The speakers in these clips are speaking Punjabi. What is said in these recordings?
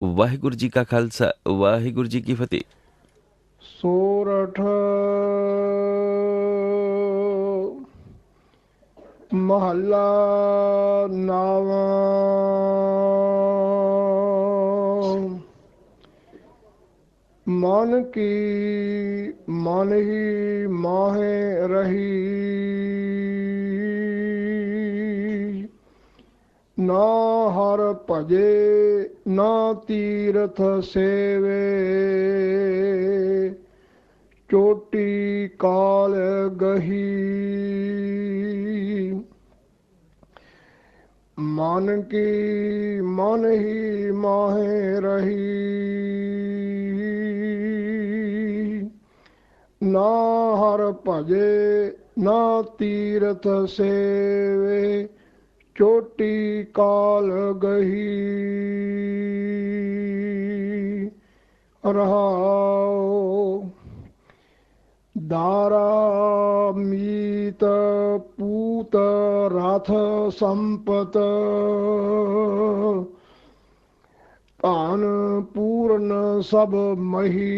ਵਾਹਿਗੁਰੂ ਜੀ ਕਾ ਖਾਲਸਾ, ਵਾਹਿਗੁਰੂ ਜੀ ਕੀ ਫਤਿਹ। ਸੋਰਠ ਮਹੱਲਾ ਨਾਵਾਂ। ਮਨ ਕੀ ਮਨ ਹੀ ਮਾਹੇ ਰਹੀ, ਨਾ ਹਰ ਭਜੇ ਨਾ ਤੀਰਥ ਸੇਵੇ, ਚੋਟੀ ਕਾਲ ਗਹੀ। ਮਨ ਕੀ ਮਨ ਹੀ ਮਾਹੇ ਰਹੀ, ਨਾ ਹਰ ਭਜੇ ਨਾ ਤੀਰਥ ਸੇਵੇ, ਚੋਟੀ ਕਾਲ ਗਹੀ। ਰਹਾਉ ਦਾਰਾ ਮੀਤ ਪੂਤ ਰਥ ਸੰਪਤ, ਧਨ ਪੂਰਨ ਸਭ ਮਹੀ।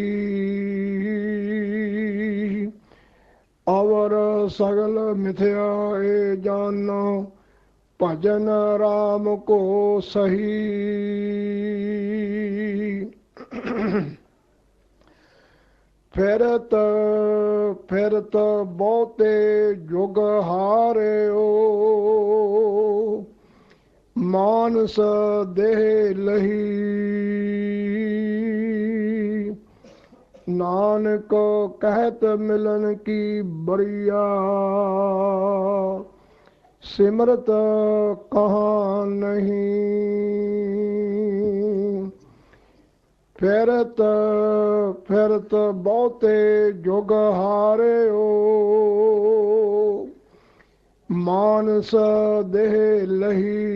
ਅਵਰ ਸਗਲ ਮਿਥਿਆ ਏ ਜਾਨੋ, ਭਜਨ ਰਾਮ ਕੋ ਸਹੀ। ਫਿਰਤ ਫਿਰਤ ਬਹੁਤੇ ਜੁਗ ਹਾਰਿਓ, ਮਾਨਸ ਦੇਹ ਲਹੀ। ਨਾਨਕ ਕਹਿਤ ਮਿਲਨ ਕੀ ਬਰੀਆ, ਸਿਮਰਤ ਕਹਾਂ ਨਹੀਂ। ਫਿਰਤ ਫਿਰਤ ਬਹੁਤੇ ਜੁਗ ਹਾਰਿਓ, ਮਾਨਸ ਦੇਹ ਲਹੀ।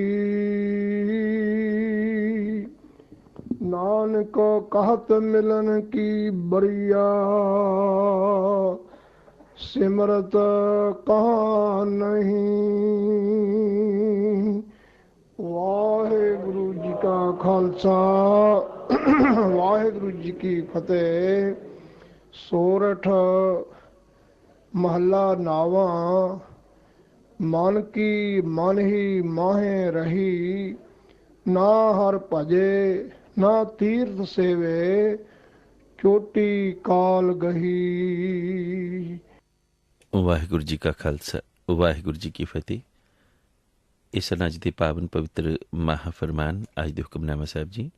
ਨਾਨਕ कहत ਮਿਲਨ ਕੀ ਬਰੀਆ, ਸਿਮਰਤ ਕਹਾਂ ਨਹੀਂ। ਵਾਹਿਗੁਰੂ ਜੀ ਕਾ ਖਾਲਸਾ, ਵਾਹਿਗੁਰੂ ਜੀ ਕੀ ਫਤਿਹ। ਸੋਰਠ ਮਹੱਲਾ ਨਾਵਾਂ। ਮਨ ਕੀ ਮਨ ਹੀ ਮਾਹੇ ਰਹੀ, ਨਾ ਹਰ ਭਜੇ ਨਾ ਤੀਰਥ ਸੇਵੇ, ਚੋਟੀ ਕਾਲ ਗਹੀ। ਵਾਹਿਗੁਰੂ ਜੀ ਕਾ ਖਾਲਸਾ, ਵਾਹਿਗੁਰੂ ਜੀ ਕੀ ਫਤਿਹ। ਇਸ ਹਨ ਅੱਜ ਦੇ ਪਾਵਨ ਪਵਿੱਤਰ ਮਹਾਫਰਮਾਨ, ਅੱਜ ਦੇ ਹੁਕਮਨਾਮਾ ਸਾਹਿਬ ਜੀ।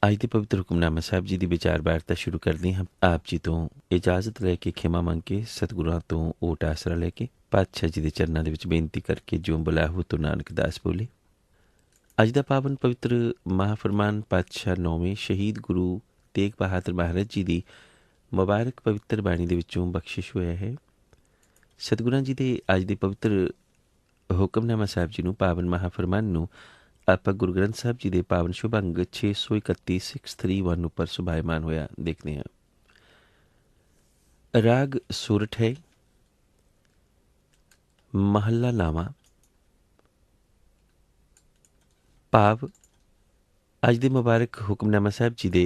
ਅੱਜ ਦੇ ਪਵਿੱਤਰ ਹੁਕਮਨਾਮਾ ਸਾਹਿਬ ਜੀ ਦੀ ਵਿਚਾਰ ਵਾਰਤਾ ਸ਼ੁਰੂ ਕਰਦੇ ਹਾਂ। ਆਪ ਜੀ ਤੋਂ ਇਜਾਜ਼ਤ ਲੈ ਕੇ, ਖਿਮਾ ਮੰਗ ਕੇ, ਸਤਿਗੁਰਾਂ ਤੋਂ ਓਟ ਆਸਰਾ ਲੈ ਕੇ, ਪਾਤਸ਼ਾਹ ਜੀ ਦੇ ਚਰਨਾਂ ਦੇ ਵਿੱਚ ਬੇਨਤੀ ਕਰਕੇ, ਜਿਉਂ ਬੁਲਾਹੁ ਤੋ ਨਾਨਕ ਦਾਸ ਬੋਲੇ। ਅੱਜ ਦਾ ਪਾਵਨ ਪਵਿੱਤਰ ਮਹਾਫਰਮਾਨ ਪਾਤਸ਼ਾਹ ਨੌਵੇਂ ਸ਼ਹੀਦ ਗੁਰੂ ਤੇਗ ਬਹਾਦਰ ਮਹਾਰਾਜ ਜੀ ਦੀ ਮੁਬਾਰਕ ਪਵਿੱਤਰ ਬਾਣੀ ਦੇ ਵਿੱਚੋਂ ਬਖਸ਼ਿਸ਼ ਹੋਇਆ ਹੈ। ਸਤਿਗੁਰਾਂ ਜੀ ਦੇ ਅੱਜ ਦੇ ਪਵਿੱਤਰ ਹੁਕਮਨਾਮਾ ਸਾਹਿਬ ਜੀ ਨੂੰ, ਪਾਵਨ ਮਹਾਫਰਮਾਨ ਨੂੰ ਆਪਾਂ ਗੁਰੂ ਗ੍ਰੰਥ ਸਾਹਿਬ ਜੀ ਦੇ ਪਾਵਨ ਸ਼ੁਭ ਅੰਗ 631 631 ਉੱਪਰ ਸੁਭਾਇਮਾਨ ਹੋਇਆ ਦੇਖਦੇ ਹਾਂ। ਰਾਗ ਸੂਰਠ ਹੈ। ਮਹੱਲਾ ਨਾਵਾਂ। ਭਾਵ ਅੱਜ ਦੇ ਮੁਬਾਰਕ ਹੁਕਮਨਾਮਾ ਸਾਹਿਬ ਜੀ ਦੇ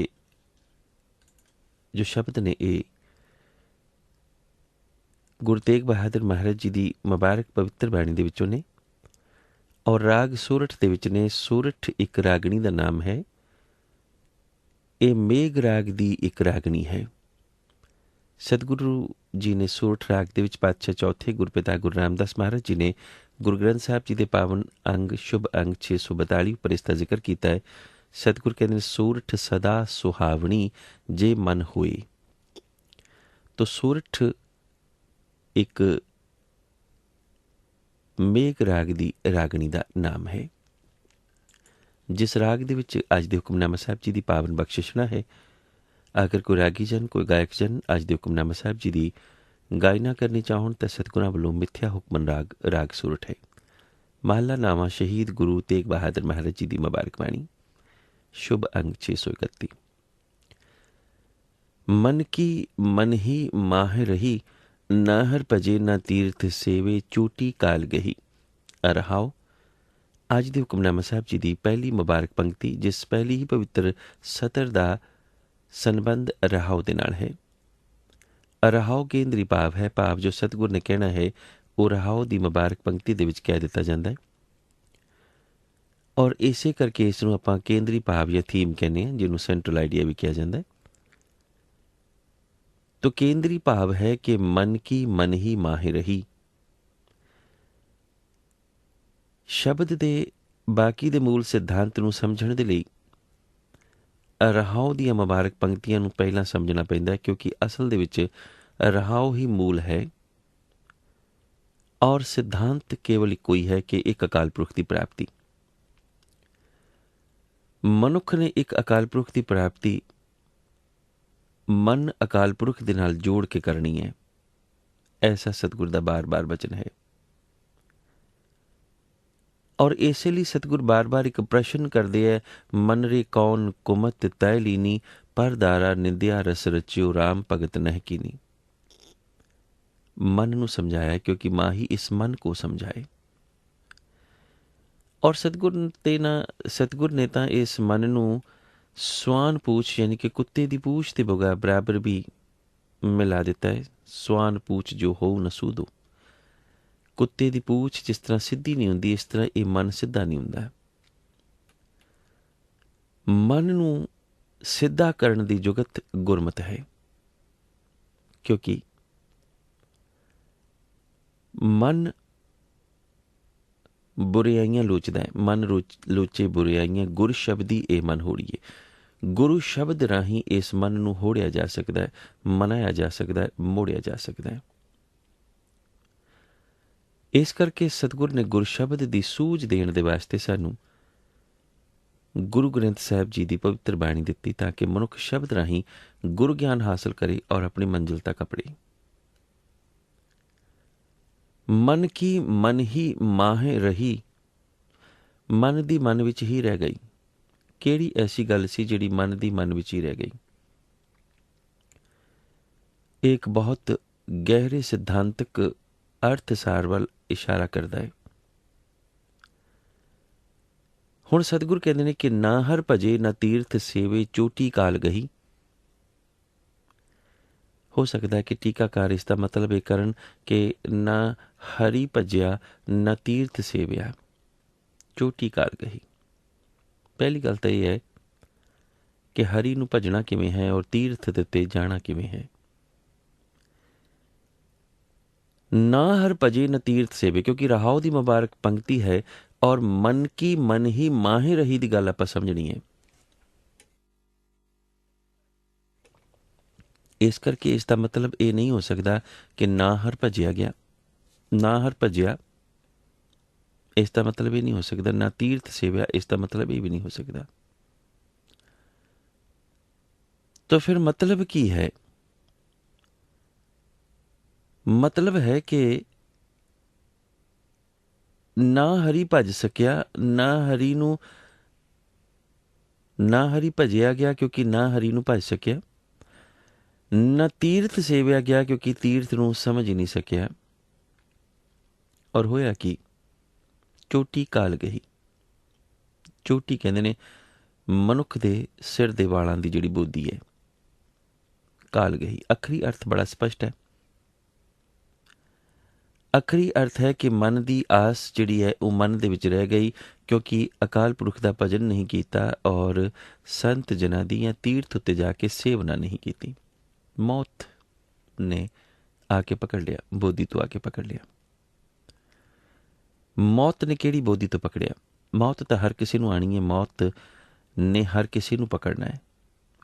ਜੋ ਸ਼ਬਦ ਨੇ, ਇਹ ਗੁਰੂ ਤੇਗ ਬਹਾਦਰ ਮਹਾਰਾਜ ਜੀ ਦੀ ਮੁਬਾਰਕ ਪਵਿੱਤਰ ਬਾਣੀ ਦੇ ਵਿੱਚੋਂ ਨੇ ਔਰ ਰਾਗ ਸੂਰਠ ਦੇ ਵਿੱਚ ਨੇ। ਸੂਰਠ ਇੱਕ ਰਾਗਣੀ ਦਾ ਨਾਮ ਹੈ। ਇਹ ਮੇਘ ਰਾਗ ਦੀ ਇੱਕ ਰਾਗਣੀ ਹੈ। ਸਤਿਗੁਰੂ ਜੀ ਨੇ ਸੂਰਠ ਰਾਗ ਦੇ ਵਿੱਚ ਪਾਤਸ਼ਾਹ ਚੌਥੇ ਗੁਰਪਿਤਾ ਗੁਰੂ ਰਾਮਦਾਸ ਮਹਾਰਾਜ ਜੀ ਨੇ ਗੁਰੂ ਗ੍ਰੰਥ ਸਾਹਿਬ ਜੀ ਦੇ ਪਾਵਨ ਅੰਗ ਸ਼ੁਭ ਅੰਗ 642 ਉੱਪਰ ਇਸ ਦਾ ਜ਼ਿਕਰ ਕੀਤਾ ਹੈ। ਸਤਿਗੁਰ ਕਹਿੰਦੇ ਨੇ, ਸੂਰਠ ਸਦਾ ਸੁਹਾਵਣੀ ਜੇ ਮਨ ਹੋਏ। ਤੋ ਸੂਰਠ ਇੱਕ ਮੇਘ ਰਾਗ ਦੀ ਰਾਗਣੀ ਦਾ ਨਾਮ ਹੈ। ਜਿਸ ਰਾਗ ਦੇ ਵਿੱਚ ਅੱਜ ਦੇ ਹੁਕਮਨਾਮਾ ਸਾਹਿਬ ਜੀ ਦੀ ਪਾਵਨ ਬਖਸ਼ਿਸ਼ਣਾ ਹੈ। ਅਗਰ ਕੋਈ ਰਾਗੀ ਜਨ, ਕੋਈ ਗਾਇਕ ਜਨ ਅੱਜ ਦੇ ਹੁਕਮਨਾਮਾ ਸਾਹਿਬ ਜੀ ਦੀ ਗਾਇਨਾ ਕਰਨੀ ਚਾਹੁਣ ਤਾਂ ਸਤਿਗੁਰਾਂ ਵੱਲੋਂ ਮਿੱਥਿਆ ਹੁਕਮਨ ਰਾਗ ਸੂਰਠ ਹੈ। ਮਹੱਲਾ ਨਾਵਾਂ। ਸ਼ਹੀਦ ਗੁਰੂ ਤੇਗ ਬਹਾਦਰ ਮਹਾਰਾਜ ਜੀ ਦੀ ਮੁਬਾਰਕ ਬਾਣੀ, ਸ਼ੁਭ ਅੰਗ 631। ਮਨ ਕੀ ਮਨ ਹੀ ਮਾਹ ਰਹੀ, ਨਾ ਹਰ ਭਜੇ ਨਾ ਤੀਰਥ ਸੇਵੇ, ਚੋਟੀ ਕਾਲ ਗਹੀ। ਅਰਹਾਉ ਅੱਜ ਦੇ ਹੁਕਮਨਾਮਾ ਸਾਹਿਬ ਜੀ ਦੀ ਪਹਿਲੀ ਮੁਬਾਰਕ ਪੰਕਤੀ, ਜਿਸ ਪਹਿਲੀ ਹੀ ਪਵਿੱਤਰ ਸਤਰ ਦਾ ਸੰਬੰਧ ਰਹਾਉ ਦੇ ਨਾਲ ਹੈ। ਰਹਾਉ ਕੇਂਦਰੀ ਭਾਵ ਹੈ, ਭਾਵ ਜੋ ਸਤਿਗੁਰ ਨੇ ਕਹਿਣਾ ਹੈ ਉਹ ਰਹਾਉ ਦੀ ਮੁਬਾਰਕ ਪੰਕਤੀ ਦੇ ਵਿੱਚ ਕਹਿ ਦਿੱਤਾ ਜਾਂਦਾ ਹੈ। ਔਰ ਇਸੇ ਕਰਕੇ ਇਸ ਨੂੰ ਆਪਾਂ ਕੇਂਦਰੀ ਭਾਵ ਜਾਂ ਥੀਮ ਕਹਿੰਦੇ ਹਾਂ, ਜਿਹਨੂੰ ਸੈਂਟਰਲ ਆਈਡੀਆ ਵੀ ਕਿਹਾ ਜਾਂਦਾ ਹੈ। ਤੋ ਕੇਂਦਰੀ ਭਾਵ ਹੈ ਕਿ ਮਨ ਕੀ ਮਨ ਹੀ ਮਾਹਿ ਰਹੀ। ਸ਼ਬਦ ਦੇ ਬਾਕੀ ਦੇ ਮੂਲ ਸਿਧਾਂਤ ਨੂੰ ਸਮਝਣ ਦੇ ਲਈ ਰਹਾਉ ਦੀਆਂ ਮੁਬਾਰਕ ਪੰਕਤੀਆਂ ਨੂੰ ਪਹਿਲਾਂ ਸਮਝਣਾ ਪੈਂਦਾ ਹੈ, ਕਿਉਂਕਿ ਅਸਲ ਦੇ ਵਿੱਚ ਰਹਾਉ ਹੀ ਮੂਲ ਹੈ ਔਰ ਸਿਧਾਂਤ ਕੇਵਲ ਇੱਕੋ ਹੀ ਹੈ ਕਿ ਇੱਕ ਅਕਾਲ ਪੁਰਖ ਦੀ ਪ੍ਰਾਪਤੀ। ਮਨੁੱਖ ਨੇ ਇੱਕ ਅਕਾਲ ਪੁਰਖ ਦੀ ਪ੍ਰਾਪਤੀ ਮਨ ਅਕਾਲ ਪੁਰਖ ਦੇ ਨਾਲ ਜੋੜ ਕੇ ਕਰਨੀ ਹੈ। ਐਸਾ ਸਤਿਗੁਰ ਦਾ ਬਾਰ-ਬਾਰ ਬਚਨ ਹੈ। ਔਰ ਇਸੇ ਲਈ ਸਤਿਗੁਰ ਬਾਰ-ਬਾਰ ਇੱਕ ਪ੍ਰਸ਼ਨ ਕਰਦੇ ਹੈ, ਮਨ ਰੇ ਕੌਣ ਕੁਮਤ ਤੈ ਲੀਨੀ, ਪਰ ਦਾਰਾ ਨਿੰਦਿਆ ਰਸ ਰਚਿਓ, ਰਾਮ ਭਗਤ ਨਹਿ ਕੀਨੀ। ਮਨ ਨੂੰ ਸਮਝਾਇਆ ਕਿਉਂਕਿ ਮਾਂ ਹੀ ਇਸ ਮਨ ਕੋ ਸਮਝਾਏ। ਔਰ ਸਤਿਗੁਰ ਨੇ ਤਾਂ ਇਸ ਮਨ ਨੂੰ ਸਵਾਨ ਪੂਛ ਯਾਨੀ ਕਿ ਕੁੱਤੇ ਦੀ ਪੂਛ ਦੇ ਬਰਾਬਰ ਵੀ ਮਿਲਾ ਦਿੱਤਾ ਹੈ। ਸਵਾਨ ਪੂਛ ਜੋ ਹੋ ਨ ਸੂਦੋ। ਕੁੱਤੇ ਦੀ ਪੂਛ ਜਿਸ ਤਰ੍ਹਾਂ ਸਿੱਧੀ ਨਹੀਂ ਹੁੰਦੀ, ਇਸ ਤਰ੍ਹਾਂ ਇਹ ਮਨ ਸਿੱਧਾ ਨਹੀਂ ਹੁੰਦਾ। ਮਨ ਨੂੰ ਸਿੱਧਾ ਕਰਨ ਦੀ ਜੁਗਤ ਗੁਰਮਤਿ ਹੈ, ਕਿਉਂਕਿ ਮਨ ਬੁਰਿਆਈਆਂ ਲੋਚਦਾ ਹੈ। ਮਨ ਲੋਚੇ ਬੁਰਿਆਈਆਂ, ਗੁਰ ਸ਼ਬਦੀ ਇਹ ਮਨ ਹੋੜੀਏ। ਗੁਰੂ ਸ਼ਬਦ ਰਾਹੀਂ ਇਸ ਮਨ ਨੂੰ ਹੋੜਿਆ ਜਾ ਸਕਦਾ ਹੈ, ਮਨਾਇਆ ਜਾ ਸਕਦਾ ਹੈ, ਮੋੜਿਆ ਜਾ ਸਕਦਾ ਹੈ। ਇਸ ਕਰਕੇ ਸਤਿਗੁਰ ਨੇ ਗੁਰ ਸ਼ਬਦ ਦੀ ਸੂਝ ਦੇਣ ਦੇ ਵਾਸਤੇ ਸਾਨੂੰ ਗੁਰੂ ਗ੍ਰੰਥ ਸਾਹਿਬ ਜੀ ਦੀ ਪਵਿੱਤਰ ਬਾਣੀ ਦਿੱਤੀ, ਤਾਂ ਕਿ ਮਨੁੱਖ ਸ਼ਬਦ ਰਾਹੀਂ ਗੁਰ ਗਿਆਨ ਹਾਸਲ ਕਰੇ ਔਰ ਆਪਣੀ ਮੰਜ਼ਿਲ ਤੱਕ ਅਪੜੇ। ਮਨ ਕੀ ਮਨ ਹੀ ਮਾਹਿ ਰਹੀ। ਮਨ ਦੀ ਮਨ ਵਿੱਚ ਹੀ ਰਹਿ ਗਈ। ਕਿਹੜੀ ਐਸੀ ਗੱਲ ਸੀ ਜਿਹੜੀ ਮਨ ਦੀ ਮਨ ਵਿੱਚ ਹੀ ਰਹਿ ਗਈ? ਇਹ ਇੱਕ ਬਹੁਤ ਗਹਿਰੇ ਸਿਧਾਂਤਕ ਅਰਥਸਾਰ ਵੱਲ ਇਸ਼ਾਰਾ ਕਰਦਾ ਹੈ। ਹੁਣ ਸਤਿਗੁਰ ਕਹਿੰਦੇ ਨੇ ਕਿ ਨਾ ਹਰ ਭਜੇ ਨਾ ਤੀਰਥ ਸੇਵੇ, ਚੋਟੀ ਕਾਲ ਗਹੀ। ਹੋ ਸਕਦਾ ਹੈ ਕਿ ਟੀਕਾਕਾਰ ਇਸ ਦਾ ਮਤਲਬ ਇਹ ਕਰਨ ਕਿ ਨਾ ਹਰੀ ਭਜਿਆ ਨਾ ਤੀਰਥ ਸੇਵਿਆ, ਚੋਟੀ ਕਾਲ ਗਹੀ। ਪਹਿਲੀ ਗੱਲ ਤਾਂ ਇਹ ਹੈ ਕਿ ਹਰੀ ਨੂੰ ਭਜਣਾ ਕਿਵੇਂ ਹੈ ਔਰ ਤੀਰਥ ਦੇ ਉੱਤੇ ਜਾਣਾ ਕਿਵੇਂ ਹੈ। ਨਾ ਹਰ ਭਜੇ ਨਾ ਤੀਰਥ ਸੇਵੇ, ਕਿਉਂਕਿ ਰਹਾਉ ਦੀ ਮੁਬਾਰਕ ਪੰਕਤੀ ਹੈ ਔਰ ਮਨ ਕੀ ਮਨ ਹੀ ਮਾਹਿ ਰਹੀ ਦੀ ਗੱਲ ਆਪਾਂ ਸਮਝਣੀ ਹੈ। ਇਸ ਕਰਕੇ ਇਸ ਦਾ ਮਤਲਬ ਇਹ ਨਹੀਂ ਹੋ ਸਕਦਾ ਕਿ ਨਾ ਹਰ ਭਜਿਆ ਗਿਆ। ਨਾ ਹਰ ਭਜਿਆ ਇਸ ਦਾ ਮਤਲਬ ਇਹ ਨਹੀਂ ਹੋ ਸਕਦਾ। ਨਾ ਤੀਰਥ ਸੇਵਿਆ ਇਸ ਦਾ ਮਤਲਬ ਇਹ ਵੀ ਨਹੀਂ ਹੋ ਸਕਦਾ। ਤਾਂ ਫਿਰ ਮਤਲਬ ਕੀ ਹੈ? ਮਤਲਬ ਹੈ ਕਿ ਨਾ ਹਰੀ ਭਜ ਸਕਿਆ, ਨਾ ਹਰੀ ਭਜਿਆ ਗਿਆ ਕਿਉਂਕਿ ਨਾ ਹਰੀ ਨੂੰ ਭਜ ਸਕਿਆ। ਨਾ ਤੀਰਥ ਸੇਵਿਆ ਗਿਆ ਕਿਉਂਕਿ ਤੀਰਥ ਨੂੰ ਸਮਝ ਹੀ ਨਹੀਂ ਸਕਿਆ। ਔਰ ਹੋਇਆ ਕੀ? ਚੋਟੀ ਕਾਲ ਗਈ। ਚੋਟੀ ਕਹਿੰਦੇ ਨੇ ਮਨੁੱਖ ਦੇ ਸਿਰ ਦੇ ਵਾਲਾਂ ਦੀ ਜਿਹੜੀ ਬੋਦੀ ਹੈ, ਕਾਲ ਗਈ। ਆਖਰੀ ਅਰਥ ਬੜਾ ਸਪਸ਼ਟ ਹੈ। ਆਖਰੀ ਅਰਥ ਹੈ ਕਿ ਮਨ ਦੀ ਆਸ ਜਿਹੜੀ ਹੈ ਉਹ ਮਨ ਦੇ ਵਿੱਚ ਰਹਿ ਗਈ, ਕਿਉਂਕਿ ਅਕਾਲ ਪੁਰਖ ਦਾ ਭਜਨ ਨਹੀਂ ਕੀਤਾ ਔਰ ਸੰਤ ਜਨਾਂ ਦੀ ਜਾਂ ਤੀਰਥ ਉੱਤੇ ਜਾ ਕੇ ਸੇਵਨਾ ਨਹੀਂ ਕੀਤੀ। ਮੌਤ ਨੇ ਆ ਕੇ ਪਕੜ ਲਿਆ, ਬੋਦੀ ਤੋਂ ਆ ਕੇ ਪਕੜ ਲਿਆ। ਮੌਤ ਨੇ ਕਿਹੜੀ ਬੋਦੀ ਤੋਂ ਪਕੜਿਆ? ਮੌਤ ਤਾਂ ਹਰ ਕਿਸੇ ਨੂੰ ਆਣੀ ਹੈ। ਮੌਤ ਨੇ ਹਰ ਕਿਸੇ ਨੂੰ ਪਕੜਨਾ ਹੈ।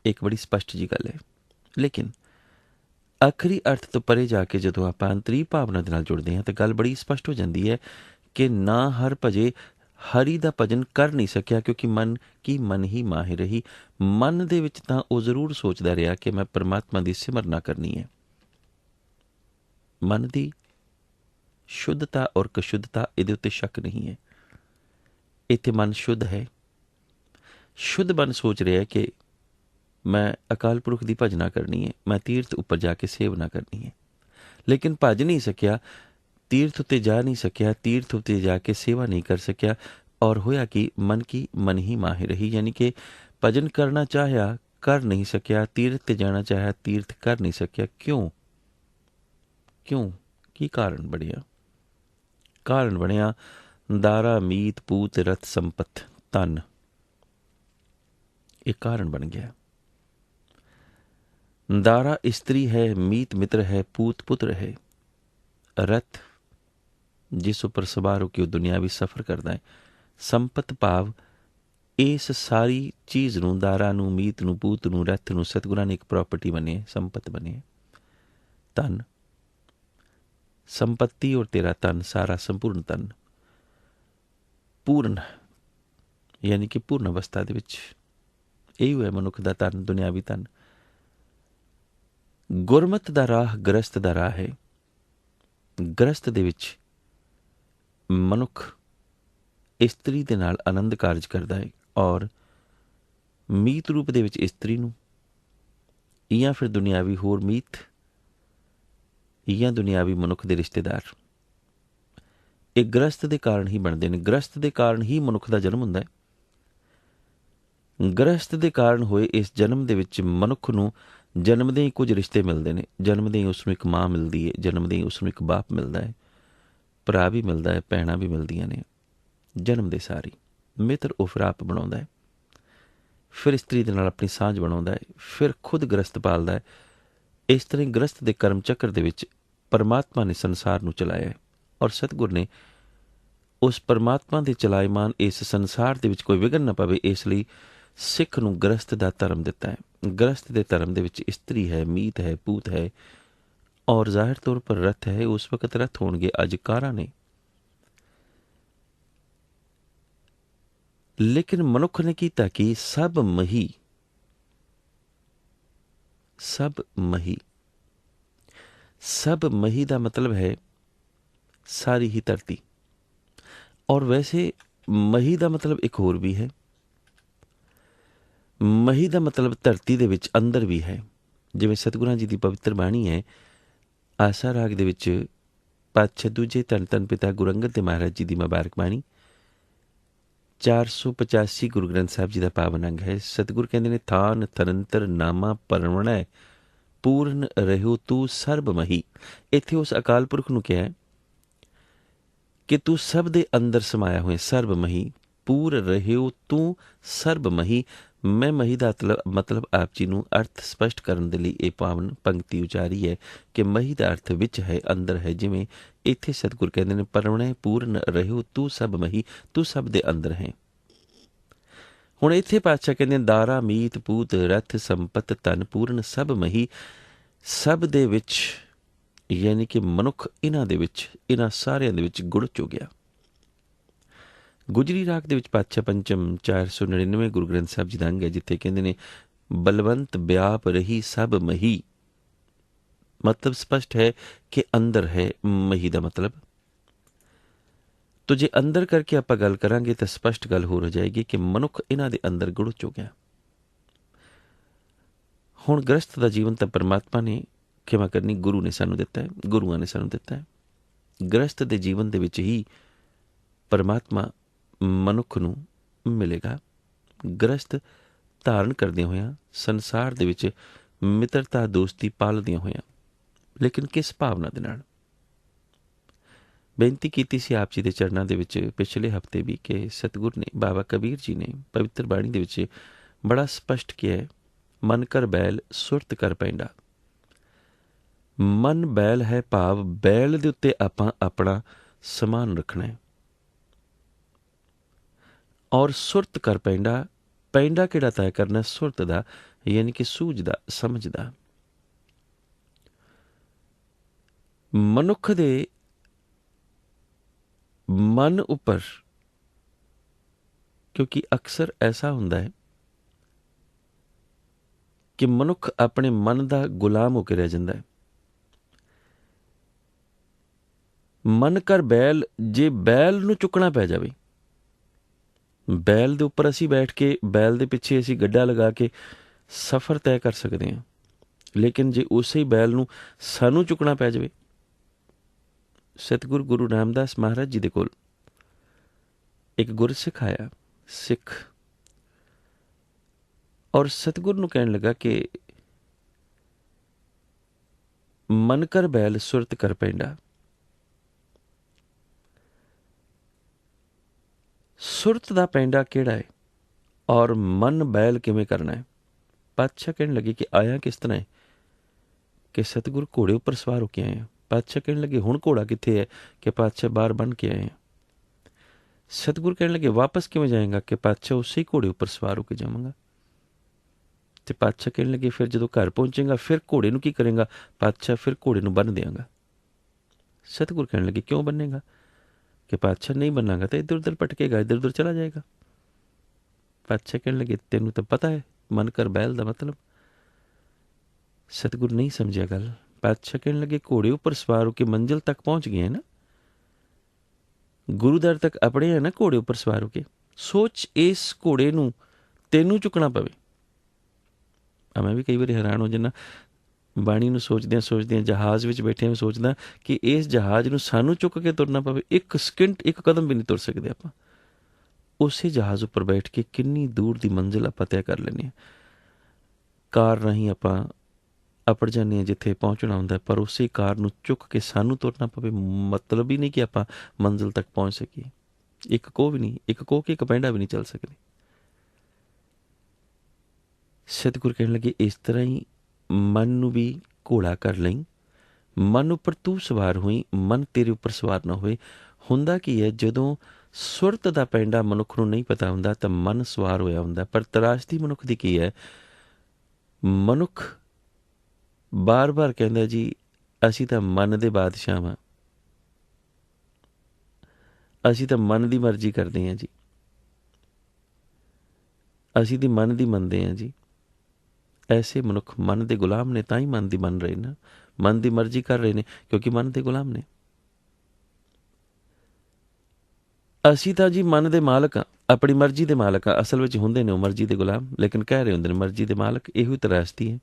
ਇੱਕ ਬੜੀ ਸਪਸ਼ਟ ਜੀ ਗੱਲ ਹੈ। ਲੇਕਿਨ ਆਖਰੀ ਅਰਥ ਤੋਂ ਪਰੇ ਜਾ ਕੇ ਜਦੋਂ ਆਪਾਂ ਅੰਤਰੀ ਭਾਵਨਾ ਦੇ ਨਾਲ ਜੁੜਦੇ ਹਾਂ ਤਾਂ ਗੱਲ ਬੜੀ ਸਪਸ਼ਟ ਹੋ ਜਾਂਦੀ ਹੈ ਕਿ ਨਾ ਹਰ ਭਜੇ, ਹਰੀ ਦਾ ਭਜਨ ਕਰ ਨਹੀਂ ਸਕਿਆ ਕਿਉਂਕਿ ਮਨ ਕੀ ਮਨ ਹੀ ਮਾਹਿ ਰਹੀ। ਮਨ ਦੇ ਵਿੱਚ ਤਾਂ ਉਹ ਜ਼ਰੂਰ ਸੋਚਦਾ ਰਿਹਾ ਕਿ ਮੈਂ ਪਰਮਾਤਮਾ ਦੀ ਸਿਮਰਨਾ ਕਰਨੀ ਹੈ। ਮਨ ਦੀ ਸ਼ੁੱਧਤਾ ਔਰ ਕਸ਼ੁੱਧਤਾ, ਇਹਦੇ ਉੱਤੇ ਸ਼ੱਕ ਨਹੀਂ ਹੈ। ਇੱਥੇ ਮਨ ਸ਼ੁੱਧ ਹੈ। ਸ਼ੁੱਧ ਮਨ ਸੋਚ ਰਿਹਾ ਕਿ ਮੈਂ ਅਕਾਲ ਪੁਰਖ ਦੀ ਭਜਨਾ ਕਰਨੀ ਹੈ, ਮੈਂ ਤੀਰਥ ਉੱਪਰ ਜਾ ਕੇ ਸੇਵਨਾ ਕਰਨੀ ਹੈ। ਲੇਕਿਨ ਭਜ ਨਹੀਂ ਸਕਿਆ, ਤੀਰਥ ਉੱਤੇ ਜਾ ਨਹੀਂ ਸਕਿਆ, ਤੀਰਥ ਉੱਤੇ ਜਾ ਕੇ ਸੇਵਾ ਨਹੀਂ ਕਰ ਸਕਿਆ। और होया कि मन की मन ही माहि रही, यानी कि भजन करना चाहया कर नहीं सकिया, तीर्थ ते जाना चाहया तीर्थ कर नहीं सकिया। क्यों क्यों की कारण बनिया? कारण बनिया दारा मीत पूत रथ संपत धन, एक कारण बन गया। दारा स्त्री है, मीत मित्र है, पूत पुत्र है, रथ जिस उपर सवार हो के दुनियावी सफर करता है, संपत भाव इस सारी चीज़ ਨੂੰ ਦਾਰਾ ਨੂੰ ਮੀਤ ਨੂੰ ਪੂਤ ਨੂੰ ਰਥ ਨੂੰ ਸਤਿਗੁਰਾਂ ਨੇ ਇੱਕ प्रॉपर्टी बने, संपत बने, धन संपत्ति और तेरा धन सारा संपूर्ण धन पूर्ण, यानी कि पूर्ण अवस्था ਦੇ ਵਿੱਚ ਇਹੀ ਹੈ ਮਨੁੱਖ ਦਾ ਧਨ, ਦੁਨਿਆਵੀ ਧਨ। ਗੁਰਮਤ ਦਾ ਰਾਹ ਗ੍ਰਸਤ ਦਾ ਰਾਹ ਹੈ। ਗ੍ਰਸਤ ਦੇ ਵਿੱਚ ਮਨੁੱਖ ਇਸਤਰੀ ਦੇ ਨਾਲ ਆਨੰਦ ਕਾਰਜ ਕਰਦਾ ਹੈ, ਔਰ ਮੀਤ ਰੂਪ ਦੇ ਵਿੱਚ ਇਸਤਰੀ ਨੂੰ ਜਾਂ ਫਿਰ ਦੁਨਿਆਵੀ ਹੋਰ ਮੀਤ ਜਾਂ ਦੁਨਿਆਵੀ ਮਨੁੱਖ ਦੇ ਰਿਸ਼ਤੇਦਾਰ, ਇਹ ਗ੍ਰਸਤ ਦੇ ਕਾਰਨ ਹੀ ਬਣਦੇ ਨੇ। ਗ੍ਰਸਤ ਦੇ ਕਾਰਨ ਹੀ ਮਨੁੱਖ ਦਾ ਜਨਮ ਹੁੰਦਾ ਹੈ। ਗ੍ਰਸਤ ਦੇ ਕਾਰਨ ਹੋਏ ਇਸ ਜਨਮ ਦੇ ਵਿੱਚ ਮਨੁੱਖ ਨੂੰ ਜਨਮਦੇ ਹੀ ਕੁਝ ਰਿਸ਼ਤੇ ਮਿਲਦੇ ਨੇ। ਜਨਮਦੇ ਹੀ ਉਸ ਨੂੰ ਇੱਕ ਮਾਂ ਮਿਲਦੀ ਹੈ, ਜਨਮਦੇ ਹੀ ਉਸ ਨੂੰ ਇੱਕ ਬਾਪ ਮਿਲਦਾ ਹੈ, ਭਰਾ ਵੀ ਮਿਲਦਾ ਹੈ, ਭੈਣਾਂ ਵੀ ਮਿਲਦੀਆਂ ਨੇ। ਜਨਮ ਦੇ ਸਾਰੀ ਮਿੱਤਰ ਉਹ ਫਿਰ ਆਪ ਬਣਾਉਂਦਾ ਹੈ, ਫਿਰ ਇਸਤਰੀ ਦੇ ਨਾਲ ਆਪਣੀ ਸਾਂਝ ਬਣਾਉਂਦਾ ਹੈ, ਫਿਰ ਖੁਦ ਗ੍ਰਸਤ ਪਾਲਦਾ ਹੈ। ਇਸ ਤਰ੍ਹਾਂ ਗ੍ਰਸਤ ਦੇ ਕਰਮ ਚੱਕਰ ਦੇ ਵਿੱਚ ਪਰਮਾਤਮਾ ਨੇ ਸੰਸਾਰ ਨੂੰ ਚਲਾਇਆ ਹੈ, ਔਰ ਸਤਿਗੁਰ ਨੇ ਉਸ ਪਰਮਾਤਮਾ ਦੇ ਚਲਾਇਮਾਨ ਇਸ ਸੰਸਾਰ ਦੇ ਵਿੱਚ ਕੋਈ ਵਿਘਨ ਨਾ ਪਵੇ, ਇਸ ਲਈ ਸਿੱਖ ਨੂੰ ਗ੍ਰਸਤ ਦਾ ਧਰਮ ਦਿੱਤਾ ਹੈ। ਗ੍ਰਸਤ ਦੇ ਧਰਮ ਦੇ ਵਿੱਚ ਇਸਤਰੀ ਹੈ, ਮੀਤ ਹੈ, ਪੂਤ ਹੈ, ਔਰ ਜ਼ਾਹਿਰ ਤੌਰ ਪਰ ਰਥ ਹੈ। ਉਸ ਵਕਤ ਰਥ ਹੋਣਗੇ, ਅੱਜ ਕਾਰਾਂ ਨੇ। ਲੇਕਿਨ ਮਨੁੱਖ ਨੇ ਕੀਤਾ ਕਿ ਸਭ ਮਹੀ, ਸਭ ਮਹੀ, ਸਭ ਮਹੀ ਦਾ ਮਤਲਬ ਹੈ ਸਾਰੀ ਹੀ ਧਰਤੀ। ਔਰ ਵੈਸੇ ਮਹੀ ਦਾ ਮਤਲਬ ਇੱਕ ਹੋਰ ਵੀ ਹੈ। ਮਹੀ ਦਾ ਮਤਲਬ ਧਰਤੀ ਦੇ ਵਿੱਚ ਅੰਦਰ ਵੀ ਹੈ। ਜਿਵੇਂ ਸਤਿਗੁਰਾਂ ਜੀ ਦੀ ਪਵਿੱਤਰ ਬਾਣੀ ਹੈ ਆਸਾ ਰਾਗ ਦੇ ਵਿੱਚ ਪਾਤਸ਼ਾਹ ਦੂਜੇ ਧੰਨ ਧੰਨ ਪਿਤਾ ਗੁਰੂ ਅੰਗਦ ਦੇਵ ਮਹਾਰਾਜ ਜੀ ਦੀ ਮੁਬਾਰਕ ਬਾਣੀ 485 ਗੁਰੂ ਗ੍ਰੰਥ ਸਾਹਿਬ ਜੀ ਦਾ ਪਾਵਨ ਅੰਗ ਹੈ। ਸਤਿਗੁਰ ਕਹਿੰਦੇ ਨੇ ਥਾਨ ਥਨੰਤਰ ਨਾਮਾ ਪਰਵਣੈ ਪੂਰਨ ਰਹਿਓ ਤੂੰ ਸਰਬ ਮਹੀ। ਇੱਥੇ ਉਸ ਅਕਾਲ ਪੁਰਖ ਨੂੰ ਕਿਹਾ ਕਿ ਤੂੰ ਸਭ ਦੇ ਅੰਦਰ ਸਮਾਇਆ ਹੋਇਆ, ਸਰਬ ਮਹੀ, ਪੂਰ ਰਹਿਓ ਤੂੰ ਸਰਬ ਮਹੀ। ਮੈਂ ਮਹੀ ਦਾ ਮਤਲਬ ਆਪ ਜੀ ਨੂੰ ਅਰਥ ਸਪਸ਼ਟ ਕਰਨ ਦੇ ਲਈ ਇਹ ਪਾਵਨ ਪੰਕਤੀ ਉਚਾਰੀ ਹੈ ਕਿ ਮਹੀ ਦਾ ਅਰਥ ਵਿੱਚ ਹੈ, ਅੰਦਰ ਹੈ। ਜਿਵੇਂ ਇੱਥੇ ਸਤਿਗੁਰ ਕਹਿੰਦੇ ਨੇ ਪਰਵਣੈ ਪੂਰਨ ਰਹਿਓ ਤੂੰ ਸਭ ਮਹੀ, ਤੂੰ ਸਭ ਦੇ ਅੰਦਰ ਹੈ। ਹੁਣ ਇੱਥੇ ਪਾਤਸ਼ਾਹ ਕਹਿੰਦੇ ਦਾਰਾ ਮੀਤ ਪੂਤ ਰਥ ਸੰਪਤ ਧਨ ਪੂਰਨ ਸਭ ਮਹੀ, ਸਭ ਦੇ ਵਿੱਚ, ਯਾਨੀ ਕਿ ਮਨੁੱਖ ਇਹਨਾਂ ਦੇ ਵਿੱਚ, ਇਹਨਾਂ ਸਾਰਿਆਂ ਦੇ ਵਿੱਚ ਗੁੜ ਚੁ ਗਿਆ। ਗੁਜਰੀ ਰਾਗ ਦੇ ਵਿੱਚ ਪਾਤਸ਼ਾਹ ਪੰਚਮ 499 ਗੁਰੂ ਗ੍ਰੰਥ ਸਾਹਿਬ ਜੀ ਦਾ ਅੰਗ ਹੈ, ਜਿੱਥੇ ਕਹਿੰਦੇ ਨੇ ਬਲਵੰਤ ਵਿਆਪ ਰਹੀ ਸਭ ਮਹੀ। ਮਤਲਬ ਸਪਸ਼ਟ ਹੈ ਕਿ ਅੰਦਰ ਹੈ ਮਹੀ ਦਾ ਮਤਲਬ। ਤੋ ਜੇ ਅੰਦਰ ਕਰਕੇ ਆਪਾਂ ਗੱਲ ਕਰਾਂਗੇ ਤਾਂ ਸਪਸ਼ਟ ਗੱਲ ਹੋ ਜਾਏਗੀ ਕਿ ਮਨੁੱਖ ਇਹਨਾਂ ਦੇ ਅੰਦਰ ਗੁੜ ਚੁ ਗਿਆ। ਹੁਣ ਗ੍ਰਸਤ ਦਾ ਜੀਵਨ ਤਾਂ ਪਰਮਾਤਮਾ ਨੇ ਖਿਮਾ ਕਰਨੀ ਗੁਰੂ ਨੇ ਸਾਨੂੰ ਦਿੱਤਾ ਹੈ, ਗੁਰੂਆਂ ਨੇ ਸਾਨੂੰ ਦਿੱਤਾ ਹੈ। ਗ੍ਰਸਤ ਦੇ ਜੀਵਨ ਦੇ ਵਿੱਚ ਹੀ ਪਰਮਾਤਮਾ ਮਨੁੱਖ ਨੂੰ ਮਿਲੇਗਾ। ਗ੍ਰਸਤ ਧਾਰਨ ਕਰਦਿਆਂ ਹੋਇਆਂ ਸੰਸਾਰ ਦੇ ਵਿੱਚ ਮਿੱਤਰਤਾ ਦੋਸਤੀ ਪਾਲਦਿਆਂ ਹੋਇਆਂ, ਲੇਕਿਨ ਕਿਸ ਭਾਵਨਾ ਦੇ ਨਾਲ। ਬੇਨਤੀ ਕੀਤੀ ਸੀ ਆਪ ਜੀ ਦੇ ਚਰਨਾਂ ਦੇ ਵਿੱਚ ਪਿਛਲੇ ਹਫ਼ਤੇ ਵੀ ਕਿ ਸਤਿਗੁਰ ਨੇ, ਬਾਬਾ ਕਬੀਰ ਜੀ ਨੇ ਪਵਿੱਤਰ ਬਾਣੀ ਦੇ ਵਿੱਚ ਬੜਾ ਸਪਸ਼ਟ ਕਿਹਾ ਹੈ, ਮਨ ਕਰ ਬੈਲ ਸੁਰਤ ਕਰ ਪੈਂਡਾ। ਮਨ ਬੈਲ ਹੈ, ਭਾਵ ਬੈਲ ਦੇ ਉੱਤੇ ਆਪਾਂ ਆਪਣਾ ਸਮਾਨ ਰੱਖਣਾ ਹੈ। ਔਰ ਸੁਰਤ ਕਰ ਪੈਂਡਾ, ਪੈਂਡਾ ਕਿਹੜਾ ਤੈਅ ਕਰਨਾ? ਸੁਰਤ ਦਾ, ਯਾਨੀ ਕਿ ਸੂਝ ਦਾ, ਸਮਝ ਦਾ। ਮਨੁੱਖ ਦੇ ਮਨ ਉੱਪਰ, ਕਿਉਂਕਿ ਅਕਸਰ ਐਸਾ ਹੁੰਦਾ ਹੈ ਕਿ ਮਨੁੱਖ ਆਪਣੇ ਮਨ ਦਾ ਗੁਲਾਮ ਹੋ ਕੇ ਰਹਿ ਜਾਂਦਾ ਹੈ। ਮਨ ਕਰ ਬੈਲ, ਜੇ ਬੈਲ ਨੂੰ ਚੁੱਕਣਾ ਪੈ ਜਾਵੇ, ਬੈਲ ਦੇ ਉੱਪਰ ਅਸੀਂ ਬੈਠ ਕੇ, ਬੈਲ ਦੇ ਪਿੱਛੇ ਅਸੀਂ ਗੱਡਾ ਲਗਾ ਕੇ ਸਫ਼ਰ ਤੈਅ ਕਰ ਸਕਦੇ ਹਾਂ, ਲੇਕਿਨ ਜੇ ਉਸੇ ਹੀ ਬੈਲ ਨੂੰ ਸਾਨੂੰ ਚੁੱਕਣਾ ਪੈ ਜਾਵੇ। ਸਤਿਗੁਰੂ ਗੁਰੂ ਰਾਮਦਾਸ ਮਹਾਰਾਜ ਜੀ ਦੇ ਕੋਲ ਇੱਕ ਗੁਰਸਿੱਖ ਆਇਆ, ਸਿੱਖ, ਔਰ ਸਤਿਗੁਰ ਨੂੰ ਕਹਿਣ ਲੱਗਾ ਕਿ ਮਨ ਕਰ ਬੈਲ ਸੁਰਤ ਕਰ ਪੈਂਡਾ। ਸੁਰਤ ਦਾ ਪੈਂਡਾ ਕਿਹੜਾ ਹੈ ਔਰ ਮਨ ਬੈਲ ਕਿਵੇਂ ਕਰਨਾ ਹੈ? ਪਾਤਸ਼ਾਹ ਕਹਿਣ ਲੱਗੇ ਕਿ ਆਇਆ ਕਿਸ ਤਰ੍ਹਾਂ ਹੈ? ਕਿ ਸਤਿਗੁਰ ਘੋੜੇ ਉੱਪਰ ਸਵਾਰ ਹੋ ਕੇ ਆਏ ਆ। ਪਾਤਸ਼ਾਹ ਕਹਿਣ ਲੱਗੇ ਹੁਣ ਘੋੜਾ ਕਿੱਥੇ ਹੈ? ਕਿ ਪਾਤਸ਼ਾਹ ਬਾਹਰ ਬੰਨ੍ਹ ਕੇ ਆਏ ਆ। ਸਤਿਗੁਰ ਕਹਿਣ ਲੱਗੇ ਵਾਪਸ ਕਿਵੇਂ ਜਾਏਗਾ? ਕਿ ਪਾਤਸ਼ਾਹ ਉਸੇ ਘੋੜੇ ਉੱਪਰ ਸਵਾਰ ਹੋ ਕੇ ਜਾਵਾਂਗਾ। ਤੇ ਪਾਤਸ਼ਾਹ ਕਹਿਣ ਲੱਗੇ ਫਿਰ ਜਦੋਂ ਘਰ ਪਹੁੰਚੇਗਾ ਫਿਰ ਘੋੜੇ ਨੂੰ ਕੀ ਕਰੇਗਾ? ਪਾਤਸ਼ਾਹ ਫਿਰ ਘੋੜੇ ਨੂੰ ਬੰਨ੍ਹ ਦਿਆਂਗਾ। ਸਤਿਗੁਰ ਕਹਿਣ ਲੱਗੇ ਕਿਉਂ ਬੰਨੇਗਾ? ਕਿ ਪਾਤਸ਼ਾਹ ਨਹੀਂ ਬੰਨਾਂਗਾ ਤਾਂ ਇੱਧਰ ਉੱਧਰ ਭਟਕੇਗਾ, ਇੱਧਰ ਉੱਧਰ ਚਲਾ ਜਾਏਗਾ। ਪਾਤਸ਼ਾਹ ਕਹਿਣ ਲੱਗੇ ਤੈਨੂੰ ਤਾਂ ਪਤਾ ਹੈ ਮਨ ਕਰ ਬੈਲ ਦਾ ਮਤਲਬ। ਸਤਿਗੁਰ ਨਹੀਂ ਸਮਝਿਆ ਗੱਲ। ਪਾਤਸ਼ਾਹ ਕਹਿਣ ਲੱਗੇ ਘੋੜੇ ਉੱਪਰ ਸਵਾਰ ਹੋ ਕੇ ਮੰਜ਼ਿਲ ਤੱਕ ਪਹੁੰਚ ਗਏ ਨਾ, ਗੁਰੂਦਰ ਤੱਕ ਆਪਣੇ ਹੈ ਨਾ ਘੋੜੇ ਉੱਪਰ ਸਵਾਰ ਹੋ ਕੇ। ਸੋਚ ਇਸ ਘੋੜੇ ਨੂੰ ਤੈਨੂੰ ਚੁੱਕਣਾ ਪਵੇ। ਮੈਂ ਵੀ ਕਈ ਵਾਰੀ ਹੈਰਾਨ ਹੋ ਜਾਂਦਾ ਬਾਣੀ ਨੂੰ ਸੋਚਦਿਆਂ ਜਹਾਜ਼ ਵਿੱਚ ਬੈਠੇ ਮੈਂ ਸੋਚਦਾ ਕਿ ਇਸ ਜਹਾਜ਼ ਨੂੰ ਸਾਨੂੰ ਚੁੱਕ ਕੇ ਤੁਰਨਾ ਪਵੇ। ਇੱਕ ਸਕਿੰਟ, ਇੱਕ ਕਦਮ ਵੀ ਨਹੀਂ ਤੁਰ ਸਕਦੇ ਆਪਾਂ। ਉਸੇ ਜਹਾਜ਼ ਉੱਪਰ ਬੈਠ ਕੇ ਕਿੰਨੀ ਦੂਰ ਦੀ ਮੰਜ਼ਿਲ ਆਪਾਂ ਤੈਅ ਕਰ ਲੈਂਦੇ ਹਾਂ। ਕਾਰ ਰਾਹੀਂ ਆਪਾਂ ਅਪੜ ਜਾਂਦੇ ਹਾਂ ਜਿੱਥੇ ਪਹੁੰਚਣਾ ਹੁੰਦਾ, ਪਰ ਉਸੇ ਕਾਰ ਨੂੰ ਚੁੱਕ ਕੇ ਸਾਨੂੰ ਤੁਰਨਾ ਪਵੇ। ਮਤਲਬ ਹੀ ਨਹੀਂ ਕਿ ਆਪਾਂ ਮੰਜ਼ਿਲ ਤੱਕ ਪਹੁੰਚ ਸਕੀਏ। ਇੱਕ ਕੋਹ ਵੀ ਨਹੀਂ, ਇੱਕ ਕੋਹ ਕੇ ਇੱਕ ਪੈਂਡਾ ਵੀ ਨਹੀਂ ਚੱਲ ਸਕਦੇ। ਸਤਿਗੁਰ ਕਹਿਣ ਲੱਗੇ ਇਸ ਤਰ੍ਹਾਂ ਹੀ ਮਨ ਨੂੰ ਵੀ ਘੋੜਾ ਕਰ ਲਈ, ਮਨ ਉੱਪਰ ਤੂੰ ਸਵਾਰ ਹੋਈ, ਮਨ ਤੇਰੇ ਉੱਪਰ ਸਵਾਰ ਨਾ ਹੋਏ। ਹੁੰਦਾ ਕੀ ਹੈ, ਜਦੋਂ ਸੁਰਤ ਦਾ ਪੈਂਡਾ ਮਨੁੱਖ ਨੂੰ ਨਹੀਂ ਪਤਾ ਹੁੰਦਾ ਤਾਂ ਮਨ ਸਵਾਰ ਹੋਇਆ ਹੁੰਦਾ। ਪਰ ਤਰਾਸ਼ਦੀ ਮਨੁੱਖ ਦੀ ਕੀ ਹੈ, ਮਨੁੱਖ ਬਾਰ-ਬਾਰ ਕਹਿੰਦਾ ਜੀ ਅਸੀਂ ਤਾਂ ਮਨ ਦੇ ਬਾਦਸ਼ਾਹ ਹਾਂ, ਅਸੀਂ ਤਾਂ ਮਨ ਦੀ ਮਰਜ਼ੀ ਕਰਦੇ ਹਾਂ ਜੀ, ਅਸੀਂ ਦੀ ਮਨ ਦੀ ਮੰਨਦੇ ਹਾਂ ਜੀ। ਐਸੇ ਮਨੁੱਖ ਮਨ ਦੇ ਗੁਲਾਮ ਨੇ, ਤਾਂ ਹੀ ਮਨ ਦੀ ਮੰਨ ਰਹੇ ਨਾ, ਮਨ ਦੀ ਮਰਜ਼ੀ ਕਰ ਰਹੇ ਨੇ ਕਿਉਂਕਿ ਮਨ ਦੇ ਗੁਲਾਮ ਨੇ। ਅਸੀਂ ਤਾਂ ਜੀ ਮਨ ਦੇ ਮਾਲਕ ਹਾਂ, ਆਪਣੀ ਮਰਜ਼ੀ ਦੇ ਮਾਲਕ ਹਾਂ। ਅਸਲ ਵਿੱਚ ਹੁੰਦੇ ਨੇ ਉਹ ਮਰਜ਼ੀ ਦੇ ਗੁਲਾਮ, ਲੇਕਿਨ ਕਹਿ ਰਹੇ ਹੁੰਦੇ ਨੇ ਮਰਜ਼ੀ ਦੇ ਮਾਲਕ। ਇਹੋ ਹੀ ਤਰਾਸ਼ਦੀ ਹੈ।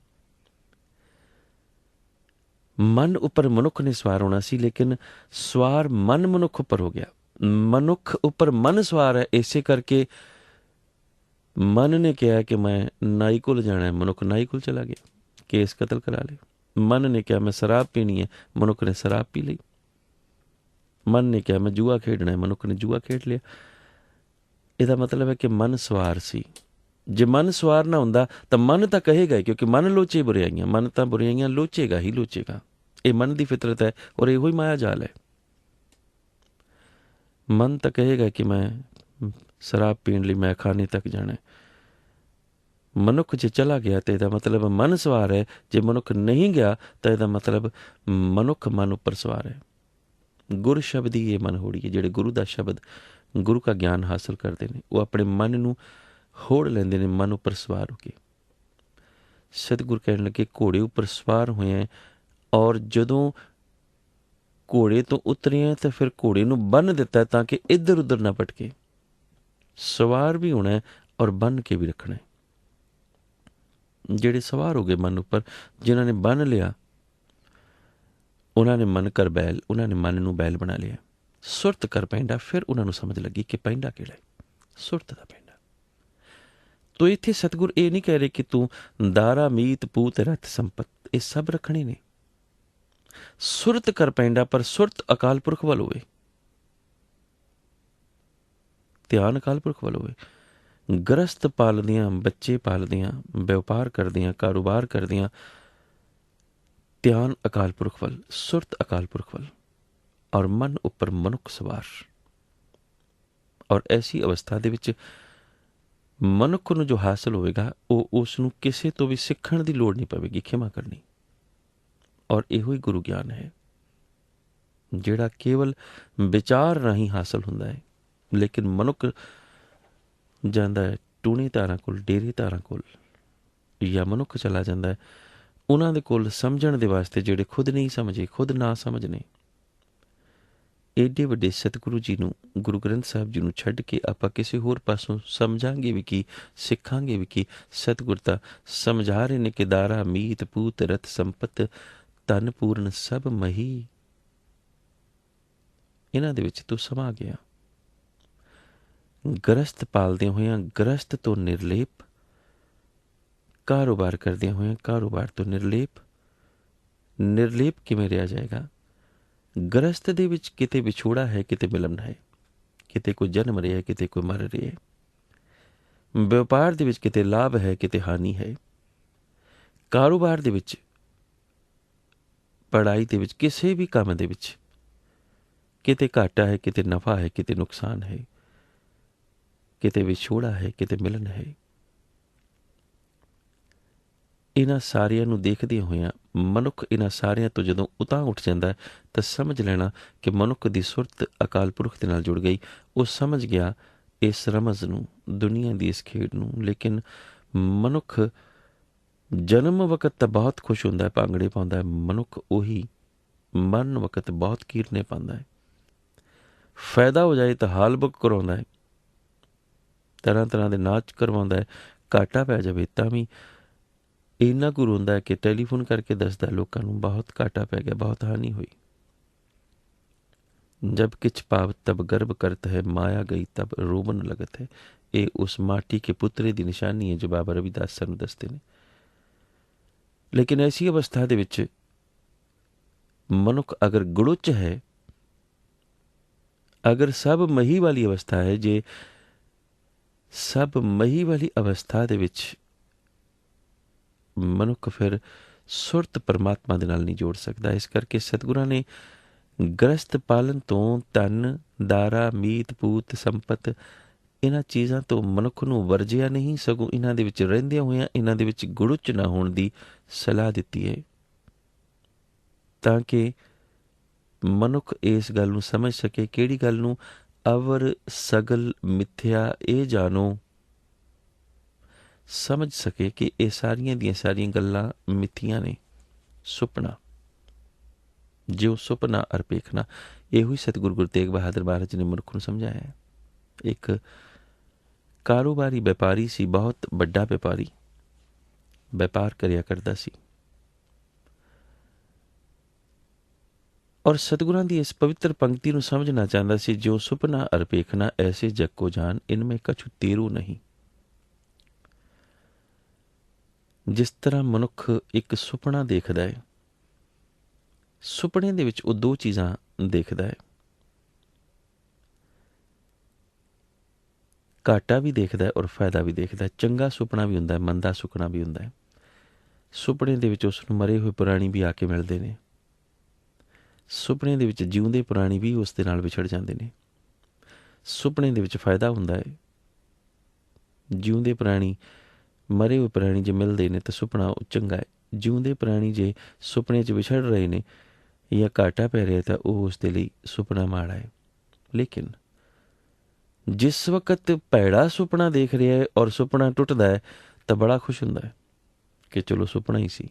ਮਨ ਉੱਪਰ ਮਨੁੱਖ ਨੇ ਸਵਾਰ ਹੋਣਾ ਸੀ, ਲੇਕਿਨ ਸਵਾਰ ਮਨ ਮਨੁੱਖ ਉੱਪਰ ਹੋ ਗਿਆ। ਮਨੁੱਖ ਉੱਪਰ ਮਨ ਸਵਾਰ ਹੈ, ਇਸੇ ਕਰਕੇ ਮਨ ਨੇ ਕਿਹਾ ਕਿ ਮੈਂ ਨਾਈ ਕੋਲ ਜਾਣਾ ਹੈ, ਮਨੁੱਖ ਨਾਈ ਕੋਲ ਚਲਾ ਗਿਆ, ਕੇਸ ਕਤਲ ਕਰਾ ਲਏ। ਮਨ ਨੇ ਕਿਹਾ ਮੈਂ ਸ਼ਰਾਬ ਪੀਣੀ ਹੈ, ਮਨੁੱਖ ਨੇ ਸ਼ਰਾਬ ਪੀ ਲਈ। ਮਨ ਨੇ ਕਿਹਾ ਮੈਂ ਜੂਆ ਖੇਡਣਾ ਹੈ, ਮਨੁੱਖ ਨੇ ਜੂਆ ਖੇਡ ਲਿਆ। ਇਹਦਾ ਮਤਲਬ ਹੈ ਕਿ ਮਨ ਸਵਾਰ ਸੀ। ਜੇ ਮਨ ਸਵਾਰ ਨਾ ਹੁੰਦਾ ਤਾਂ ਮਨ ਤਾਂ ਕਹੇਗਾ, ਕਿਉਂਕਿ ਮਨ ਲੋਚੇ ਬੁਰਾਈਆਂ, ਮਨ ਤਾਂ ਬੁਰਾਈਆਂ ਲੋਚੇਗਾ ਹੀ ਲੋਚੇਗਾ। ਇਹ ਮਨ ਦੀ ਫਿਤਰਤ ਹੈ ਔਰ ਇਹੋ ਹੀ ਮਾਇਆ ਜਾਲ ਹੈ। ਮਨ ਤਾਂ ਕਹੇਗਾ ਕਿ ਮੈਂ ਸ਼ਰਾਬ ਪੀਣ ਲਈ ਮੈਂ ਖਾਨੇ ਤੱਕ ਜਾਣਾ। ਮਨੁੱਖ ਜੇ ਚਲਾ ਗਿਆ ਤਾਂ ਇਹਦਾ ਮਤਲਬ ਮਨ ਸਵਾਰ ਹੈ। ਜੇ ਮਨੁੱਖ ਨਹੀਂ ਗਿਆ ਤਾਂ ਇਹਦਾ ਮਤਲਬ ਮਨੁੱਖ ਮਨ ਉੱਪਰ ਸਵਾਰ ਹੈ। ਗੁਰ ਸ਼ਬਦ ਹੀ ਇਹ ਮਨ ਹੋੜੀ ਹੈ। ਜਿਹੜੇ ਗੁਰੂ ਦਾ ਸ਼ਬਦ, ਗੁਰੂ ਦਾ ਗਿਆਨ ਹਾਸਲ ਕਰਦੇ ਨੇ, ਉਹ ਆਪਣੇ ਮਨ ਨੂੰ ਹੋੜ ਲੈਂਦੇ ਨੇ, ਮਨ ਉੱਪਰ ਸਵਾਰ ਹੋ ਕੇ। ਸਤਿਗੁਰ ਕਹਿਣ ਲੱਗੇ ਘੋੜੇ ਉੱਪਰ ਸਵਾਰ ਹੋਏ ਹੈ, ਔਰ ਜਦੋਂ ਘੋੜੇ ਤੋਂ ਉਤਰੇ ਤਾਂ ਫਿਰ ਘੋੜੇ ਨੂੰ ਬੰਨ੍ਹ ਦਿੱਤਾ ਤਾਂ ਕਿ ਇੱਧਰ ਉੱਧਰ ਨਾ ਭਟਕੇ। ਸਵਾਰ ਵੀ ਹੋਣਾ ਔਰ ਬੰਨ੍ਹ ਕੇ ਵੀ ਰੱਖਣਾ। ਜਿਹੜੇ ਸਵਾਰ ਹੋ ਗਏ ਮਨ ਉੱਪਰ, ਜਿਨ੍ਹਾਂ ਨੇ ਬੰਨ੍ਹ ਲਿਆ, ਉਹਨਾਂ ਨੇ ਮਨ ਕਰ ਬੈਲ, ਉਹਨਾਂ ਨੇ ਮਨ ਨੂੰ ਬੈਲ ਬਣਾ ਲਿਆ। ਸੁਰਤ ਕਰ ਪੈਂਡਾ, ਫਿਰ ਉਹਨਾਂ ਨੂੰ ਸਮਝ ਲੱਗੀ ਕਿ ਪੈਂਡਾ ਕਿਹੜਾ ਹੈ, ਸੁਰਤ ਦਾ ਪੈਂਡਾ। ਤੋ ਇੱਥੇ ਸਤਿਗੁਰ ਇਹ ਨਹੀਂ ਕਹਿ ਰਹੇ ਕਿ ਤੂੰ ਦਾਰਾ ਮੀਤ ਪੂਤ ਰਥ ਸੰਪਤ ਇਹ ਸਭ ਰੱਖਣੇ ਨੇ। ਸੁਰਤ ਕਰ ਪੈਂਡਾ, ਪਰ ਸੁਰਤ ਅਕਾਲ ਪੁਰਖ ਵੱਲ ਹੋਵੇ, ਧਿਆਨ ਅਕਾਲ ਪੁਰਖ ਵੱਲ ਹੋਵੇ। ਗ੍ਰਸਤ ਪਾਲਦੀਆਂ, ਬੱਚੇ ਪਾਲਦੀਆਂ, ਵਪਾਰ ਕਰਦੀਆਂ, ਕਾਰੋਬਾਰ ਕਰਦੀਆਂ, ਧਿਆਨ ਅਕਾਲ ਪੁਰਖ ਵੱਲ, ਸੁਰਤ ਅਕਾਲ ਪੁਰਖ ਵੱਲ, ਔਰ ਮਨ ਉੱਪਰ ਮਨੁੱਖ ਸਵਾਰ। ਔਰ ਐਸੀ ਅਵਸਥਾ ਦੇ ਵਿੱਚ ਮਨੁੱਖ ਨੂੰ ਜੋ ਹਾਸਲ ਹੋਵੇਗਾ, ਉਹ ਉਸ ਨੂੰ ਕਿਸੇ ਤੋਂ ਵੀ ਸਿੱਖਣ ਦੀ ਲੋੜ ਨਹੀਂ ਪਵੇਗੀ, ਖਿਮਾ ਕਰਨੀ। ਔਰ ਇਹੋ ਹੀ ਗੁਰੂ ਗਿਆਨ ਹੈ ਜਿਹੜਾ ਕੇਵਲ ਵਿਚਾਰ ਰਾਹੀਂ ਹਾਸਲ ਹੁੰਦਾ ਹੈ। ਲੇਕਿਨ ਮਨੁੱਖ ਜਾਂਦਾ ਹੈ ਟੂਣੇ ਧਾਰਾਂ ਕੋਲ, ਡੇਰੇ ਧਾਰਾਂ ਕੋਲ, ਜਾਂ ਮਨੁੱਖ ਚਲਾ ਜਾਂਦਾ ਹੈ ਉਹਨਾਂ ਦੇ ਕੋਲ ਸਮਝਣ ਦੇ ਵਾਸਤੇ ਜਿਹੜੇ ਖੁਦ ਨਹੀਂ ਸਮਝੇ, ਖੁਦ ਨਾ ਸਮਝਨੇ। ਏਡੇ ਵੱਡੇ ਸਤਿਗੁਰੂ ਜੀ ਨੂੰ, ਗੁਰੂ ਗ੍ਰੰਥ ਸਾਹਿਬ ਜੀ ਨੂੰ ਛੱਡ ਕੇ ਆਪਾਂ ਕਿਸੇ ਹੋਰ ਪਾਸੋਂ ਸਮਝਾਂਗੇ ਵੀ ਕੀ, ਸਿੱਖਾਂਗੇ ਵੀ ਕੀ। ਸਤਿਗੁਰ ਤਾਂ ਸਮਝਾ ਰਹੇ ਨੇ ਕਿ ਦਾਰਾ ਮੀਤ ਪੂਤ ਰਥ ਸੰਪਤ ਧਨ ਪੂਰਨ ਸਭ ਮਹੀ। ਇਹਨਾਂ ਦੇ ਵਿੱਚ ਤੂੰ ਸਮਾ ਗਿਆ। ਗ੍ਰਸਤ ਪਾਲਦਿਆਂ ਹੋਇਆਂ ਗ੍ਰਸਤ ਤੋਂ ਨਿਰਲੇਪ, ਕਾਰੋਬਾਰ ਕਰਦਿਆਂ ਹੋਇਆਂ ਕਾਰੋਬਾਰ ਤੋਂ ਨਿਰਲੇਪ। ਨਿਰਲੇਪ ਕਿਵੇਂ ਰਿਹਾ ਜਾਏਗਾ? ਗ੍ਰਸਤ ਦੇ ਵਿੱਚ ਕਿਤੇ ਵਿਛੋੜਾ ਹੈ, ਕਿਤੇ ਮਿਲਨ ਹੈ, ਕਿਤੇ ਕੋਈ ਜਨਮ ਰਿਹਾ, ਕਿਤੇ ਕੋਈ ਮਰ ਰਿਹਾ। ਵਪਾਰ ਦੇ ਵਿੱਚ ਕਿਤੇ ਲਾਭ ਹੈ, ਕਿਤੇ ਹਾਨੀ ਹੈ। ਕਾਰੋਬਾਰ ਦੇ ਵਿੱਚ, ਪੜ੍ਹਾਈ ਦੇ ਵਿੱਚ, ਕਿਸੇ ਵੀ ਕੰਮ ਦੇ ਵਿੱਚ ਕਿਤੇ ਘਾਟਾ ਹੈ, ਕਿਤੇ ਨਫਾ ਹੈ, ਕਿਤੇ ਨੁਕਸਾਨ ਹੈ, ਕਿਤੇ ਵਿਛੋੜਾ ਹੈ, ਕਿਤੇ ਮਿਲਨ ਹੈ। ਇਹਨਾਂ ਸਾਰਿਆਂ ਨੂੰ ਦੇਖਦਿਆਂ ਹੋਇਆਂ ਮਨੁੱਖ ਇਹਨਾਂ ਸਾਰਿਆਂ ਤੋਂ ਜਦੋਂ ਉਤਾਂਹ ਉੱਠ ਜਾਂਦਾ ਹੈ ਤਾਂ ਸਮਝ ਲੈਣਾ ਕਿ ਮਨੁੱਖ ਦੀ ਸੁਰਤ ਅਕਾਲ ਪੁਰਖ ਦੇ ਨਾਲ ਜੁੜ ਗਈ। ਉਹ ਸਮਝ ਗਿਆ ਇਸ ਰਮਜ਼ ਨੂੰ, ਦੁਨੀਆ ਦੀ ਇਸ ਖੇਡ ਨੂੰ। ਲੇਕਿਨ ਮਨੁੱਖ ਜਨਮ ਵਕਤ ਤਾਂ ਬਹੁਤ ਖੁਸ਼ ਹੁੰਦਾ ਹੈ, ਭਾਂਗੜੇ ਪਾਉਂਦਾ ਹੈ। ਮਨੁੱਖ ਉਹੀ ਮਰਨ ਵਕਤ ਬਹੁਤ ਕੀਰਨੇ ਪਾਉਂਦਾ ਹੈ। ਫਾਇਦਾ ਹੋ ਜਾਏ ਤਾਂ ਹਾਲ ਬੁੱਕ ਕਰਾਉਂਦਾ ਹੈ, ਤਰ੍ਹਾਂ ਤਰ੍ਹਾਂ ਦੇ ਨਾਚ ਕਰਵਾਉਂਦਾ ਹੈ। ਘਾਟਾ ਪੈ ਜਾਵੇ ਤਾਂ ਵੀ ਇੰਨਾ ਕੁ ਰੋਂਦਾ ਹੈ ਕਿ ਟੈਲੀਫੋਨ ਕਰਕੇ ਦੱਸਦਾ ਲੋਕਾਂ ਨੂੰ ਬਹੁਤ ਘਾਟਾ ਪੈ ਗਿਆ, ਬਹੁਤ ਹਾਨੀ ਹੋਈ। ਜਬ ਕਿਛ ਪਾਵ ਤਬ ਗਰਭ ਕਰਤ ਹੈ, ਮਾਇਆ ਗਈ ਤਬ ਰੋਵਨ ਲਗਤ ਹੈ। ਇਹ ਉਸ ਮਾਟੀ ਕੇ ਪੁੱਤਰੇ ਦੀ ਨਿਸ਼ਾਨੀ ਹੈ ਜੋ ਬਾਬਾ ਰਵਿਦਾਸ ਸਾਨੂੰ ਦੱਸਦੇ ਨੇ। ਲੇਕਿਨ ਐਸੀ ਅਵਸਥਾ ਦੇ ਵਿੱਚ ਮਨੁੱਖ ਅਗਰ ਗੁੜੁੱਚ ਹੈ, ਅਗਰ ਸਭ ਮਹੀ ਵਾਲੀ ਅਵਸਥਾ ਹੈ, ਜੇ ਸਭ ਮਹੀ ਵਾਲੀ ਅਵਸਥਾ ਦੇ ਵਿੱਚ ਮਨੁੱਖ ਫਿਰ ਸੁਰਤ ਪਰਮਾਤਮਾ ਦੇ ਨਾਲ ਨਹੀਂ ਜੋੜ ਸਕਦਾ। ਇਸ ਕਰਕੇ ਸਤਿਗੁਰਾਂ ਨੇ ਗ੍ਰਸਤ ਪਾਲਣ ਤੋਂ ਧਨ, ਦਾਰਾ, ਮੀਤ, ਪੂਤ, ਸੰਪਤ, ਇਹਨਾਂ ਚੀਜ਼ਾਂ ਤੋਂ ਮਨੁੱਖ ਨੂੰ ਵਰਜਿਆ ਨਹੀਂ, ਸਗੋਂ ਇਹਨਾਂ ਦੇ ਵਿੱਚ ਰਹਿੰਦਿਆਂ ਹੋਇਆਂ ਇਹਨਾਂ ਦੇ ਵਿੱਚ ਗੁੜੁੱਚ ਨਾ ਹੋਣ ਦੀ ਸਲਾਹ ਦਿੱਤੀ ਹੈ, ਤਾਂ ਕਿ ਮਨੁੱਖ ਇਸ ਗੱਲ ਨੂੰ ਸਮਝ ਸਕੇ। ਕਿਹੜੀ ਗੱਲ ਨੂੰ? ਅਵਰ ਸਗਲ ਮਿਥਿਆ ਇਹ ਜਾਣੋ, ਸਮਝ ਸਕੇ ਕਿ ਇਹ ਸਾਰੀਆਂ ਦੀਆਂ ਸਾਰੀਆਂ ਗੱਲਾਂ ਮਿੱਥੀਆਂ ਨੇ, ਸੁਪਨਾ। ਜਿਉ ਸੁਪਨਾ ਅਰ ਪੇਖਣਾ, ਇਹੋ ਹੀ ਸਤਿਗੁਰੂ ਗੁਰੂ ਤੇਗ ਬਹਾਦਰ ਮਹਾਰਾਜ ਜੀ ਨੇ ਮਨੁੱਖ ਨੂੰ ਸਮਝਾਇਆ ਹੈ। ਇੱਕ ਕਾਰੋਬਾਰੀ ਵਪਾਰੀ ਸੀ, ਬਹੁਤ ਵੱਡਾ ਵਪਾਰੀ, ਵਪਾਰ ਕਰਿਆ ਕਰਦਾ ਸੀ। ਔਰ ਸਤਿਗੁਰਾਂ ਦੀ ਇਸ ਪਵਿੱਤਰ ਪੰਕਤੀ ਨੂੰ ਸਮਝਣਾ ਚਾਹੁੰਦਾ ਸੀ, ਜੋ ਸੁਪਨਾ ਅਰ ਪੇਖਣਾ ਐਸੇ ਜਗ ਕੋ ਜਾਨ, ਇਨਮੇ ਕਛੁ ਤੇਰੂ ਨਹੀਂ। ਜਿਸ ਤਰ੍ਹਾਂ ਮਨੁੱਖ ਇੱਕ ਸੁਪਨਾ ਦੇਖਦਾ ਹੈ, ਸੁਪਨੇ ਦੇ ਵਿੱਚ ਉਹ ਦੋ ਚੀਜ਼ਾਂ ਦੇਖਦਾ ਹੈ, ਘਾਟਾ ਵੀ ਦੇਖਦਾ ਹੈ ਔਰ ਫਾਇਦਾ ਵੀ ਦੇਖਦਾ ਹੈ। ਚੰਗਾ ਸੁਪਨਾ ਵੀ ਹੁੰਦਾ ਹੈ, ਮੰਦਾ ਸੁਪਨਾ ਵੀ ਹੁੰਦਾ ਹੈ। ਸੁਪਨੇ ਦੇ ਵਿੱਚ ਉਸ ਨੂੰ ਮਰੇ ਹੋਏ ਪੁਰਾਣੀ ਵੀ ਆ ਕੇ ਮਿਲਦੇ ਨੇ, ਸੁਪਨੇ ਦੇ ਵਿੱਚ ਜਿਉਂਦੇ ਪੁਰਾਣੀ ਵੀ ਉਸ ਦੇ ਨਾਲ ਵਿਛੜ ਜਾਂਦੇ ਨੇ। ਸੁਪਨੇ ਦੇ ਵਿੱਚ ਫਾਇਦਾ ਹੁੰਦਾ ਹੈ, ਜਿਉਂਦੇ ਪੁਰਾਣੀ ਮਰੇ ਹੋਏ ਪ੍ਰਾਣੀ ਜੇ ਮਿਲਦੇ ਨੇ ਤਾਂ ਸੁਪਨਾ ਉਹ ਚੰਗਾ ਹੈ। ਜਿਉਂਦੇ ਪ੍ਰਾਣੀ ਜੇ ਸੁਪਨੇ 'ਚ ਵਿਛੜ ਰਹੇ ਨੇ ਜਾਂ ਘਾਟਾ ਪੈ ਰਿਹਾ ਤਾਂ ਉਹ ਉਸ ਦੇ ਲਈ ਸੁਪਨਾ ਮਾੜਾ ਹੈ। ਲੇਕਿਨ ਜਿਸ ਵਕਤ ਭੈੜਾ ਸੁਪਨਾ ਦੇਖ ਰਿਹਾ ਹੈ ਔਰ ਸੁਪਨਾ ਟੁੱਟਦਾ ਹੈ ਤਾਂ ਬੜਾ ਖੁਸ਼ ਹੁੰਦਾ ਹੈ ਕਿ ਚਲੋ ਸੁਪਨਾ ਹੀ ਸੀ।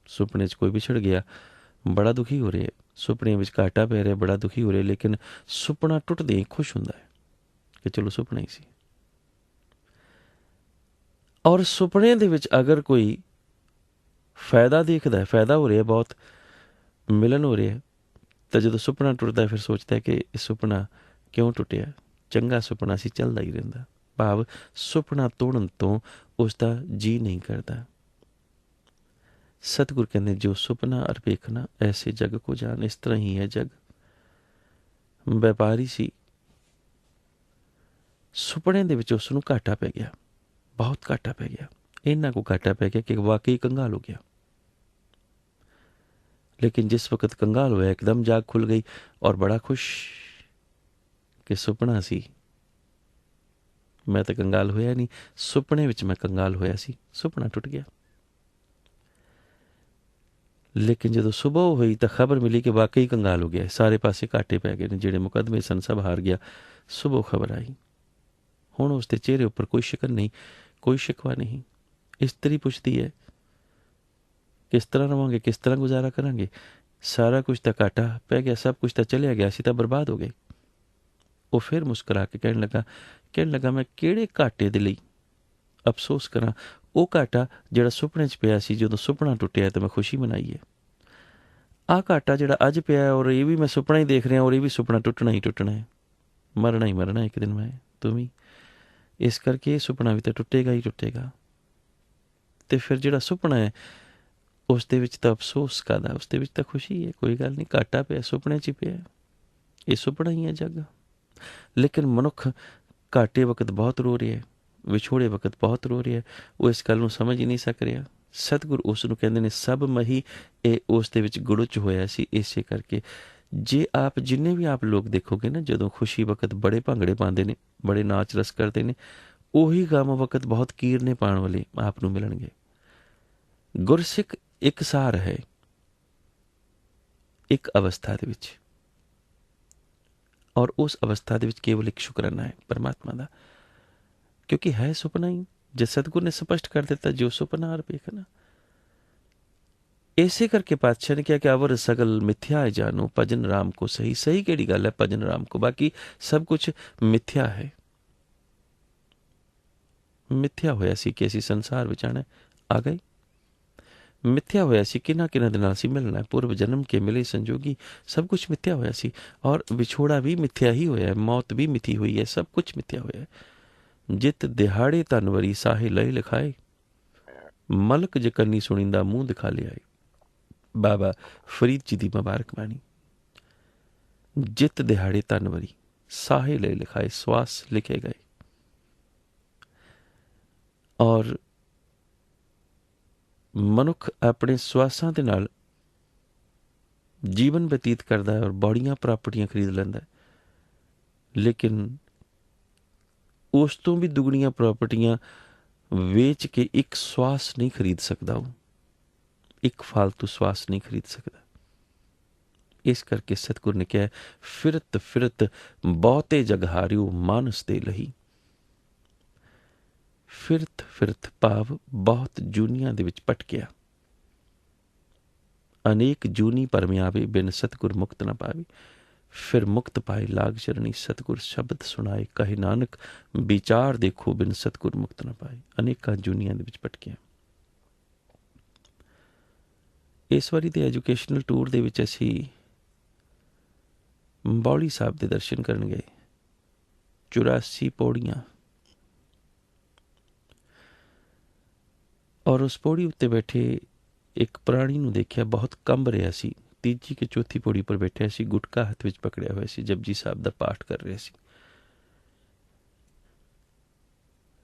ਸੁਪਨੇ 'ਚ ਕੋਈ ਵਿਛੜ ਗਿਆ, ਬੜਾ ਦੁਖੀ ਹੋ ਰਿਹਾ, ਸੁਪਨੇ ਵਿੱਚ ਘਾਟਾ ਪੈ ਰਿਹਾ, ਬੜਾ ਦੁਖੀ ਹੋ ਰਿਹਾ। ਲੇਕਿਨ ਸੁਪਨਾ ਟੁੱਟਦੇ ਹੀ ਖੁਸ਼ ਹੁੰਦਾ ਹੈ ਕਿ ਚਲੋ ਸੁਪਨਾ ਹੀ ਸੀ। ਔਰ ਸੁਪਨੇ ਦੇ ਵਿੱਚ ਅਗਰ ਕੋਈ ਫਾਇਦਾ ਦੇਖਦਾ ਹੈ, ਫਾਇਦਾ ਹੋ ਰਿਹਾ, ਬਹੁਤ ਮਿਲਨ ਹੋ ਰਿਹਾ, ਤਾਂ ਜਦੋਂ ਸੁਪਨਾ ਟੁੱਟਦਾ ਫਿਰ ਸੋਚਦਾ ਕਿ ਇਹ ਸੁਪਨਾ ਕਿਉਂ ਟੁੱਟਿਆ, ਚੰਗਾ ਸੁਪਨਾ ਸੀ, ਚੱਲਦਾ ਹੀ ਰਹਿੰਦਾ। ਭਾਵ ਸੁਪਨਾ ਤੋੜਨ ਤੋਂ ਉਸ ਦਾ ਜੀਅ ਨਹੀਂ ਕਰਦਾ। ਸਤਿਗੁਰ ਕਹਿੰਦੇ, ਜੋ ਸੁਪਨਾ ਅਰ ਵੇਖਣਾ ਐਸੇ ਜਗ ਕੋ ਜਾਨ, ਇਸ ਤਰ੍ਹਾਂ ਹੀ ਹੈ ਜਗ। ਵਪਾਰੀ ਸੀ, ਸੁਪਨੇ ਦੇ ਵਿੱਚ ਉਸ ਨੂੰ ਘਾਟਾ ਪੈ ਗਿਆ, ਬਹੁਤ ਘਾਟਾ ਪੈ ਗਿਆ। ਇੰਨਾ ਕੁ ਘਾਟਾ ਪੈ ਗਿਆ ਕਿ ਵਾਕਈ ਕੰਗਾਲ ਹੋ ਗਿਆ। ਲੇਕਿਨ ਜਿਸ ਵਕਤ ਕੰਗਾਲ ਹੋਇਆ, ਇੱਕਦਮ ਜਾਗ ਖੁੱਲ ਗਈ ਔਰ ਬੜਾ ਖੁਸ਼ ਕਿ ਸੁਪਨਾ ਸੀ, ਮੈਂ ਤਾਂ ਕੰਗਾਲ ਹੋਇਆ ਨਹੀਂ, ਸੁਪਨੇ ਵਿੱਚ ਮੈਂ ਕੰਗਾਲ ਹੋਇਆ ਸੀ, ਸੁਪਨਾ ਟੁੱਟ ਗਿਆ। ਲੇਕਿਨ ਜਦੋਂ ਸੁਬਹ ਹੋਈ ਤਾਂ ਖਬਰ ਮਿਲੀ ਕਿ ਵਾਕਈ ਕੰਗਾਲ ਹੋ ਗਿਆ, ਸਾਰੇ ਪਾਸੇ ਘਾਟੇ ਪੈ ਗਏ ਨੇ, ਜਿਹੜੇ ਮੁਕੱਦਮੇ ਸਨ ਸਭ ਹਾਰ ਗਿਆ। ਸੁਬਹ ਖਬਰ ਆਈ, ਹੁਣ ਉਸ ਦੇ ਚਿਹਰੇ ਉੱਪਰ ਕੋਈ ਸ਼ਿਕਨ ਨਹੀਂ, ਕੋਈ ਸ਼ਿਕਵਾ ਨਹੀਂ। ਇਸਤਰੀ ਪੁੱਛਦੀ ਹੈ, ਕਿਸ ਤਰ੍ਹਾਂ ਰਵਾਂਗੇ, ਕਿਸ ਤਰ੍ਹਾਂ ਗੁਜ਼ਾਰਾ ਕਰਾਂਗੇ, ਸਾਰਾ ਕੁਝ ਤਾਂ ਘਾਟਾ ਪੈ ਗਿਆ, ਸਭ ਕੁਝ ਤਾਂ ਚਲਿਆ ਗਿਆ, ਅਸੀਂ ਤਾਂ ਬਰਬਾਦ ਹੋ ਗਏ। ਉਹ ਫਿਰ ਮੁਸਕਰਾ ਕੇ ਕਹਿਣ ਲੱਗਾ ਮੈਂ ਕਿਹੜੇ ਘਾਟੇ ਦੇ ਲਈ ਅਫਸੋਸ ਕਰਾਂ। ਉਹ ਘਾਟਾ ਜਿਹੜਾ ਸੁਪਨੇ 'ਚ ਪਿਆ ਸੀ, ਜਦੋਂ ਸੁਪਨਾ ਟੁੱਟਿਆ ਤਾਂ ਮੈਂ ਖੁਸ਼ੀ ਮਨਾਈ ਹੈ। ਆਹ ਘਾਟਾ ਜਿਹੜਾ ਅੱਜ ਪਿਆ ਔਰ ਇਹ ਵੀ ਮੈਂ ਸੁਪਨਾ ਹੀ ਦੇਖ ਰਿਹਾ ਔਰ ਇਹ ਵੀ ਸੁਪਨਾ ਟੁੱਟਣਾ ਹੀ ਟੁੱਟਣਾ ਹੈ, ਮਰਨਾ ਹੀ ਮਰਨਾ ਇੱਕ ਦਿਨ ਮੈਂ, ਤੂੰ ਵੀ। ਇਸ ਕਰਕੇ ਇਹ ਸੁਪਨਾ ਵੀ ਤਾਂ ਟੁੱਟੇਗਾ ਹੀ ਟੁੱਟੇਗਾ। ਤੇ ਫਿਰ ਜਿਹੜਾ ਸੁਪਨਾ ਹੈ ਉਸ ਦੇ ਵਿੱਚ ਤਾਂ ਅਫਸੋਸ ਕਾਹਦਾ, ਉਸ ਦੇ ਵਿੱਚ ਤਾਂ ਖੁਸ਼ੀ ਹੈ। ਕੋਈ ਗੱਲ ਨਹੀਂ, ਘਾਟਾ ਪਿਆ ਸੁਪਨੇ 'ਚ ਹੀ ਪਿਆ, ਇਹ ਸੁਪਨਾ ਹੀ ਹੈ ਜੱਗ। ਲੇਕਿਨ ਮਨੁੱਖ ਘਾਟੇ ਵਕਤ ਬਹੁਤ ਰੋ ਰਿਹਾ ਹੈ, ਵਿਛੋੜੇ ਵਕਤ ਬਹੁਤ ਰੋ ਰਿਹਾ ਹੈ। ਉਹ ਇਸ ਗੱਲ ਨੂੰ ਸਮਝ ਹੀ ਨਹੀਂ ਸਕ ਰਿਹਾ। ਸਤਿਗੁਰ ਉਸ ਨੂੰ ਕਹਿੰਦੇ ਨੇ ਸਭ ਮਹੀ ਇਹ ਉਸ ਦੇ ਵਿੱਚ ਗੁੜੁਚ ਹੋਇਆ ਸੀ। ਇਸੇ ਕਰਕੇ ਜੇ ਆਪ ਜਿੰਨੇ ਵੀ ਆਪ ਲੋਕ ਦੇਖੋਗੇ ਨਾ, ਜਦੋਂ ਖੁਸ਼ੀ ਵਕਤ ਬੜੇ ਭੰਗੜੇ ਪਾਉਂਦੇ ਨੇ, ਬੜੇ ਨਾਚ ਰਸ ਕਰਦੇ ਨੇ, ਉਹੀ ਗਮ ਵਕਤ ਬਹੁਤ ਕੀਰਨੇ ਪਾਉਣ ਵਾਲੇ ਆਪ ਨੂੰ ਮਿਲਣਗੇ। ਗੁਰਸਿੱਖ ਇੱਕ ਸਾਰ ਹੈ ਇੱਕ ਅਵਸਥਾ ਦੇ ਵਿੱਚ, ਔਰ ਉਸ ਅਵਸਥਾ ਦੇ ਵਿੱਚ ਕੇਵਲ ਇੱਕ ਸ਼ੁਕਰਾਨਾ ਹੈ ਪਰਮਾਤਮਾ ਦਾ, ਕਿਉਂਕਿ ਹੈ ਸੁਪਨਾ ਹੀ। ਜੇ ਸਤਿਗੁਰ ਨੇ ਸਪਸ਼ਟ ਕਰ ਦਿੱਤਾ ਜੋ ਸੁਪਨਾ ਆਰ ਵੇਖਣਾ। ਇਸੇ ਕਰਕੇ ਪਾਤਸ਼ਾਹ ਨੇ ਕਿਹਾ ਕਿ ਅਵਰ ਸਗਲ ਮਿਥਿਆ ਜਾਨੋ ਭਜਨ ਰਾਮ ਕੋ ਸਹੀ। ਸਹੀ ਕਿਹੜੀ ਗੱਲ ਹੈ? ਭਜਨ ਰਾਮ ਕੋ। ਬਾਕੀ ਸਭ ਕੁਝ ਮਿਥਿਆ ਹੈ। ਮਿਥਿਆ ਹੋਇਆ ਸੀ ਕਿ ਅਸੀਂ ਸੰਸਾਰ ਵਿੱਚ ਆਣਾ, ਆ ਗਏ। ਮਿਥਿਆ ਹੋਇਆ ਸੀ ਕਿਹਨਾਂ ਕਿਹਨਾਂ ਦੇ ਨਾਲ ਅਸੀਂ ਮਿਲਣਾ, ਪੂਰਵ ਜਨਮ ਕੇ ਮਿਲੇ ਸੰਜੋਗੀ। ਸਭ ਕੁਝ ਮਿਥਿਆ ਹੋਇਆ ਸੀ, ਔਰ ਵਿਛੋੜਾ ਵੀ ਮਿਥਿਆ ਹੀ ਹੋਇਆ ਹੈ, ਮੌਤ ਵੀ ਮਿਥੀ ਹੋਈ ਹੈ, ਸਭ ਕੁਝ ਮਿਥਿਆ ਹੋਇਆ ਹੈ। ਜਿਤ ਦਿਹਾੜੇ ਧਨਵਰੀ ਸਾਹੇ ਲਏ ਲਿਖਾਏ, ਮਲਕ ਜੇ ਕੰਨੀ ਸੁਣੀਂਦਾ ਮੂੰਹ ਦਿਖਾ ਲਿਆਏ। ਬਾਬਾ ਫਰੀਦ ਜੀ ਦੀ ਮੁਬਾਰਕ ਬਾਣੀ। ਜਿਤ ਦਿਹਾੜੇ ਧਨਵਰੀ ਸਾਹੇ ਲਏ ਲਿਖਾਏ, ਸਵਾਸ ਲਿਖੇ ਗਏ। ਔਰ ਮਨੁੱਖ ਆਪਣੇ ਸਵਾਸਾਂ ਦੇ ਨਾਲ ਜੀਵਨ ਬਤੀਤ ਕਰਦਾ ਹੈ ਔਰ ਬੜੀਆਂ ਪ੍ਰਾਪਰਟੀਆਂ ਖਰੀਦ ਲੈਂਦਾ ਹੈ, ਲੇਕਿਨ ਉਸ ਤੋਂ ਵੀ ਦੁਗਣੀਆਂ ਪ੍ਰਾਪਰਟੀਆਂ ਵੇਚ ਕੇ ਇੱਕ ਸਵਾਸ ਨਹੀਂ ਖਰੀਦ ਸਕਦਾ। ਉਹ ਇੱਕ ਫਾਲਤੂ ਸਵਾਸ ਨਹੀਂ ਖਰੀਦ ਸਕਦਾ। ਇਸ ਕਰਕੇ ਸਤਿਗੁਰ ਨੇ ਕਿਹਾ ਫਿਰਤ ਫਿਰਤ ਬਹੁਤੇ ਜਗ ਹਾਰਿਓ ਮਾਨਸ ਦੇ ਲਈ। ਫਿਰਤ ਫਿਰਤ ਭਾਵ ਬਹੁਤ ਜੂਨੀਆਂ ਦੇ ਵਿੱਚ ਭਟਕਿਆ। ਅਨੇਕ ਜੂਨੀ ਪਰਮਿਆਵੇ ਬਿਨ ਸਤਿਗੁਰ ਮੁਕਤ ਨਾ ਪਾਵੇ। ਫਿਰ ਮੁਕਤ ਪਾਏ ਲਾਗ ਚਰਣੀ, ਸਤਿਗੁਰ ਸ਼ਬਦ ਸੁਣਾਏ ਕਹੇ ਨਾਨਕ ਵਿਚਾਰ ਦੇਖੋ ਬਿਨ ਸਤਿਗੁਰ ਮੁਕਤ ਨਾ ਪਾਏ। ਅਨੇਕਾਂ ਜੂਨੀਆਂ ਦੇ ਵਿੱਚ ਭਟਕਿਆ। ਇਸ ਵਾਰੀ ਦੇ ਐਜੂਕੇਸ਼ਨਲ ਟੂਰ ਦੇ ਵਿੱਚ ਅਸੀਂ ਬੌਲੀ ਸਾਹਿਬ ਦੇ ਦਰਸ਼ਨ ਕਰਨ ਗਏ। 84 ਪੌੜੀਆਂ, ਔਰ ਉਸ ਪੌੜੀ ਉੱਤੇ ਬੈਠੇ ਇੱਕ ਪ੍ਰਾਣੀ ਨੂੰ ਦੇਖਿਆ, ਬਹੁਤ ਕੰਬ ਰਿਹਾ ਸੀ। ਤੀਜੀ ਕਿ ਚੌਥੀ ਪੌੜੀ ਪਰ ਬੈਠਿਆ ਸੀ, ਗੁਟਕਾ ਹੱਥ ਵਿੱਚ ਪਕੜਿਆ ਹੋਇਆ ਸੀ, ਜਪਜੀ ਸਾਹਿਬ ਦਾ ਪਾਠ ਕਰ ਰਿਹਾ ਸੀ,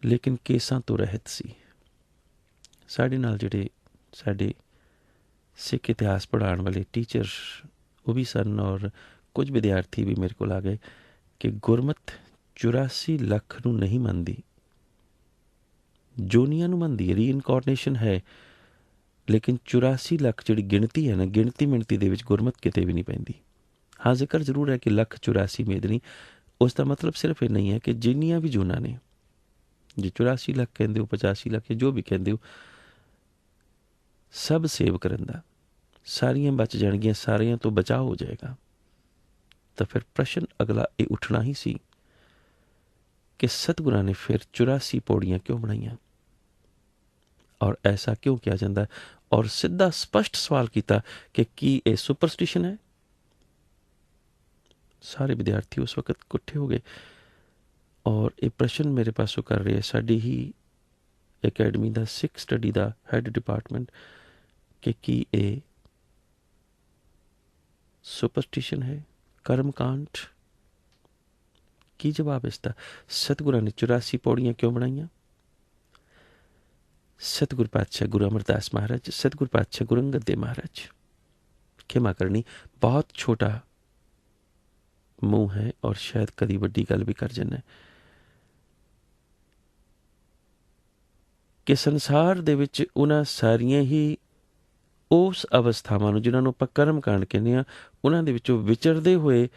ਲੇਕਿਨ ਕੇਸਾਂ ਤੋਂ ਰਹਿਤ ਸੀ। ਸਾਡੇ ਨਾਲ ਜਿਹੜੇ ਸਾਡੇ ਸਿੱਖ ਇਤਿਹਾਸ ਪੜ੍ਹਾਉਣ ਵਾਲੇ ਟੀਚਰ ਉਹ ਵੀ ਸਨ, ਔਰ ਕੁਝ ਵਿਦਿਆਰਥੀ ਵੀ ਮੇਰੇ ਕੋਲ ਆ ਗਏ ਕਿ ਗੁਰਮਤ 84 ਲੱਖ ਨੂੰ ਨਹੀਂ ਮੰਨਦੀ, ਜੋਨੀਆਂ ਨੂੰ ਮੰਨਦੀ ਹੈ, ਰੀਇਨਕਾਰਨੇਸ਼ਨ ਹੈ, ਲੇਕਿਨ 84 ਲੱਖ ਜਿਹੜੀ ਗਿਣਤੀ ਹੈ ਨਾ, ਗਿਣਤੀ ਮਿਣਤੀ ਦੇ ਵਿੱਚ ਗੁਰਮਤ ਕਿਤੇ ਵੀ ਨਹੀਂ ਪੈਂਦੀ। ਹਾਂ, ਜ਼ਿਕਰ ਜ਼ਰੂਰ ਹੈ ਕਿ 184 ਮੇਦਨੀ। ਉਸ ਦਾ ਮਤਲਬ ਸਿਰਫ ਇਹ ਨਹੀਂ ਹੈ ਕਿ ਜਿੰਨੀਆਂ ਵੀ ਜੂਨਾਂ ਨੇ, ਜੇ 84 ਲੱਖ ਕਹਿੰਦੇ ਹੋ, 85 ਲੱਖ, ਜੋ ਵੀ ਕਹਿੰਦੇ ਹੋ, ਸਭ ਸੇਵ ਕਰਨ ਦਾ, ਸਾਰੀਆਂ ਬਚ ਜਾਣਗੀਆਂ, ਸਾਰਿਆਂ ਤੋਂ ਬਚਾਅ ਹੋ ਜਾਏਗਾ। ਤਾਂ ਫਿਰ ਪ੍ਰਸ਼ਨ ਅਗਲਾ ਇਹ ਉੱਠਣਾ ਹੀ ਸੀ ਕਿ ਸਤਿਗੁਰਾਂ ਨੇ ਫਿਰ 84 ਪੌੜੀਆਂ ਕਿਉਂ ਬਣਾਈਆਂ, ਔਰ ਐਸਾ ਕਿਉਂ ਕਿਹਾ ਜਾਂਦਾ ਹੈ। ਔਰ ਸਿੱਧਾ ਸਪਸ਼ਟ ਸਵਾਲ ਕੀਤਾ ਕਿ ਕੀ ਇਹ ਸੁਪਰਸਟੀਸ਼ਨ ਹੈ। ਸਾਰੇ ਵਿਦਿਆਰਥੀ ਉਸ ਵਕਤ ਇਕੱਠੇ ਹੋ ਗਏ ਔਰ ਇਹ ਪ੍ਰਸ਼ਨ ਮੇਰੇ ਪਾਸੋਂ ਕਰ ਰਹੇ ਸਾਡੀ ਹੀ ਅਕੈਡਮੀ ਦਾ ਸਿੱਖ ਸਟੱਡੀ ਦਾ ਹੈਡ ਡਿਪਾਰਟਮੈਂਟ ਕਿ ਕੀ ਇਹ ਸੁਪਰਸਟੀਸ਼ਨ ਹੈ, ਕਰਮਕਾਂਡ। ਕੀ ਜਵਾਬ ਇਸਦਾ? ਸਤਿਗੁਰਾਂ ਨੇ 84 ਪੌੜੀਆਂ ਕਿਉਂ ਬਣਾਈਆਂ? ਸਤਿਗੁਰ ਪਾਤਸ਼ਾਹ ਗੁਰੂ ਅਮਰਦਾਸ ਮਹਾਰਾਜ, ਸਤਿਗੁਰ ਪਾਤਸ਼ਾਹ ਗੁਰੂ ਅੰਗਦ ਦੇਵ ਮਹਾਰਾਜ, ਖਿਮਾ ਕਰਨੀ ਬਹੁਤ ਛੋਟਾ ਮੂੰਹ ਹੈ ਔਰ ਸ਼ਾਇਦ ਕਦੀ ਵੱਡੀ ਗੱਲ ਵੀ ਕਰ ਜਾਣਾ, ਕਿ ਸੰਸਾਰ ਦੇ ਵਿੱਚ ਉਹਨਾਂ ਸਾਰੀਆਂ ਹੀ ਉਸ ਅਵਸਥਾਵਾਂ ਨੂੰ ਜਿਨ੍ਹਾਂ ਨੂੰ ਆਪਾਂ ਕਰਮ ਕਾਂਡ ਕਹਿੰਦੇ ਹਾਂ, ਉਹਨਾਂ ਦੇ ਵਿੱਚੋਂ ਵਿਚਰਦੇ ਹੋਏ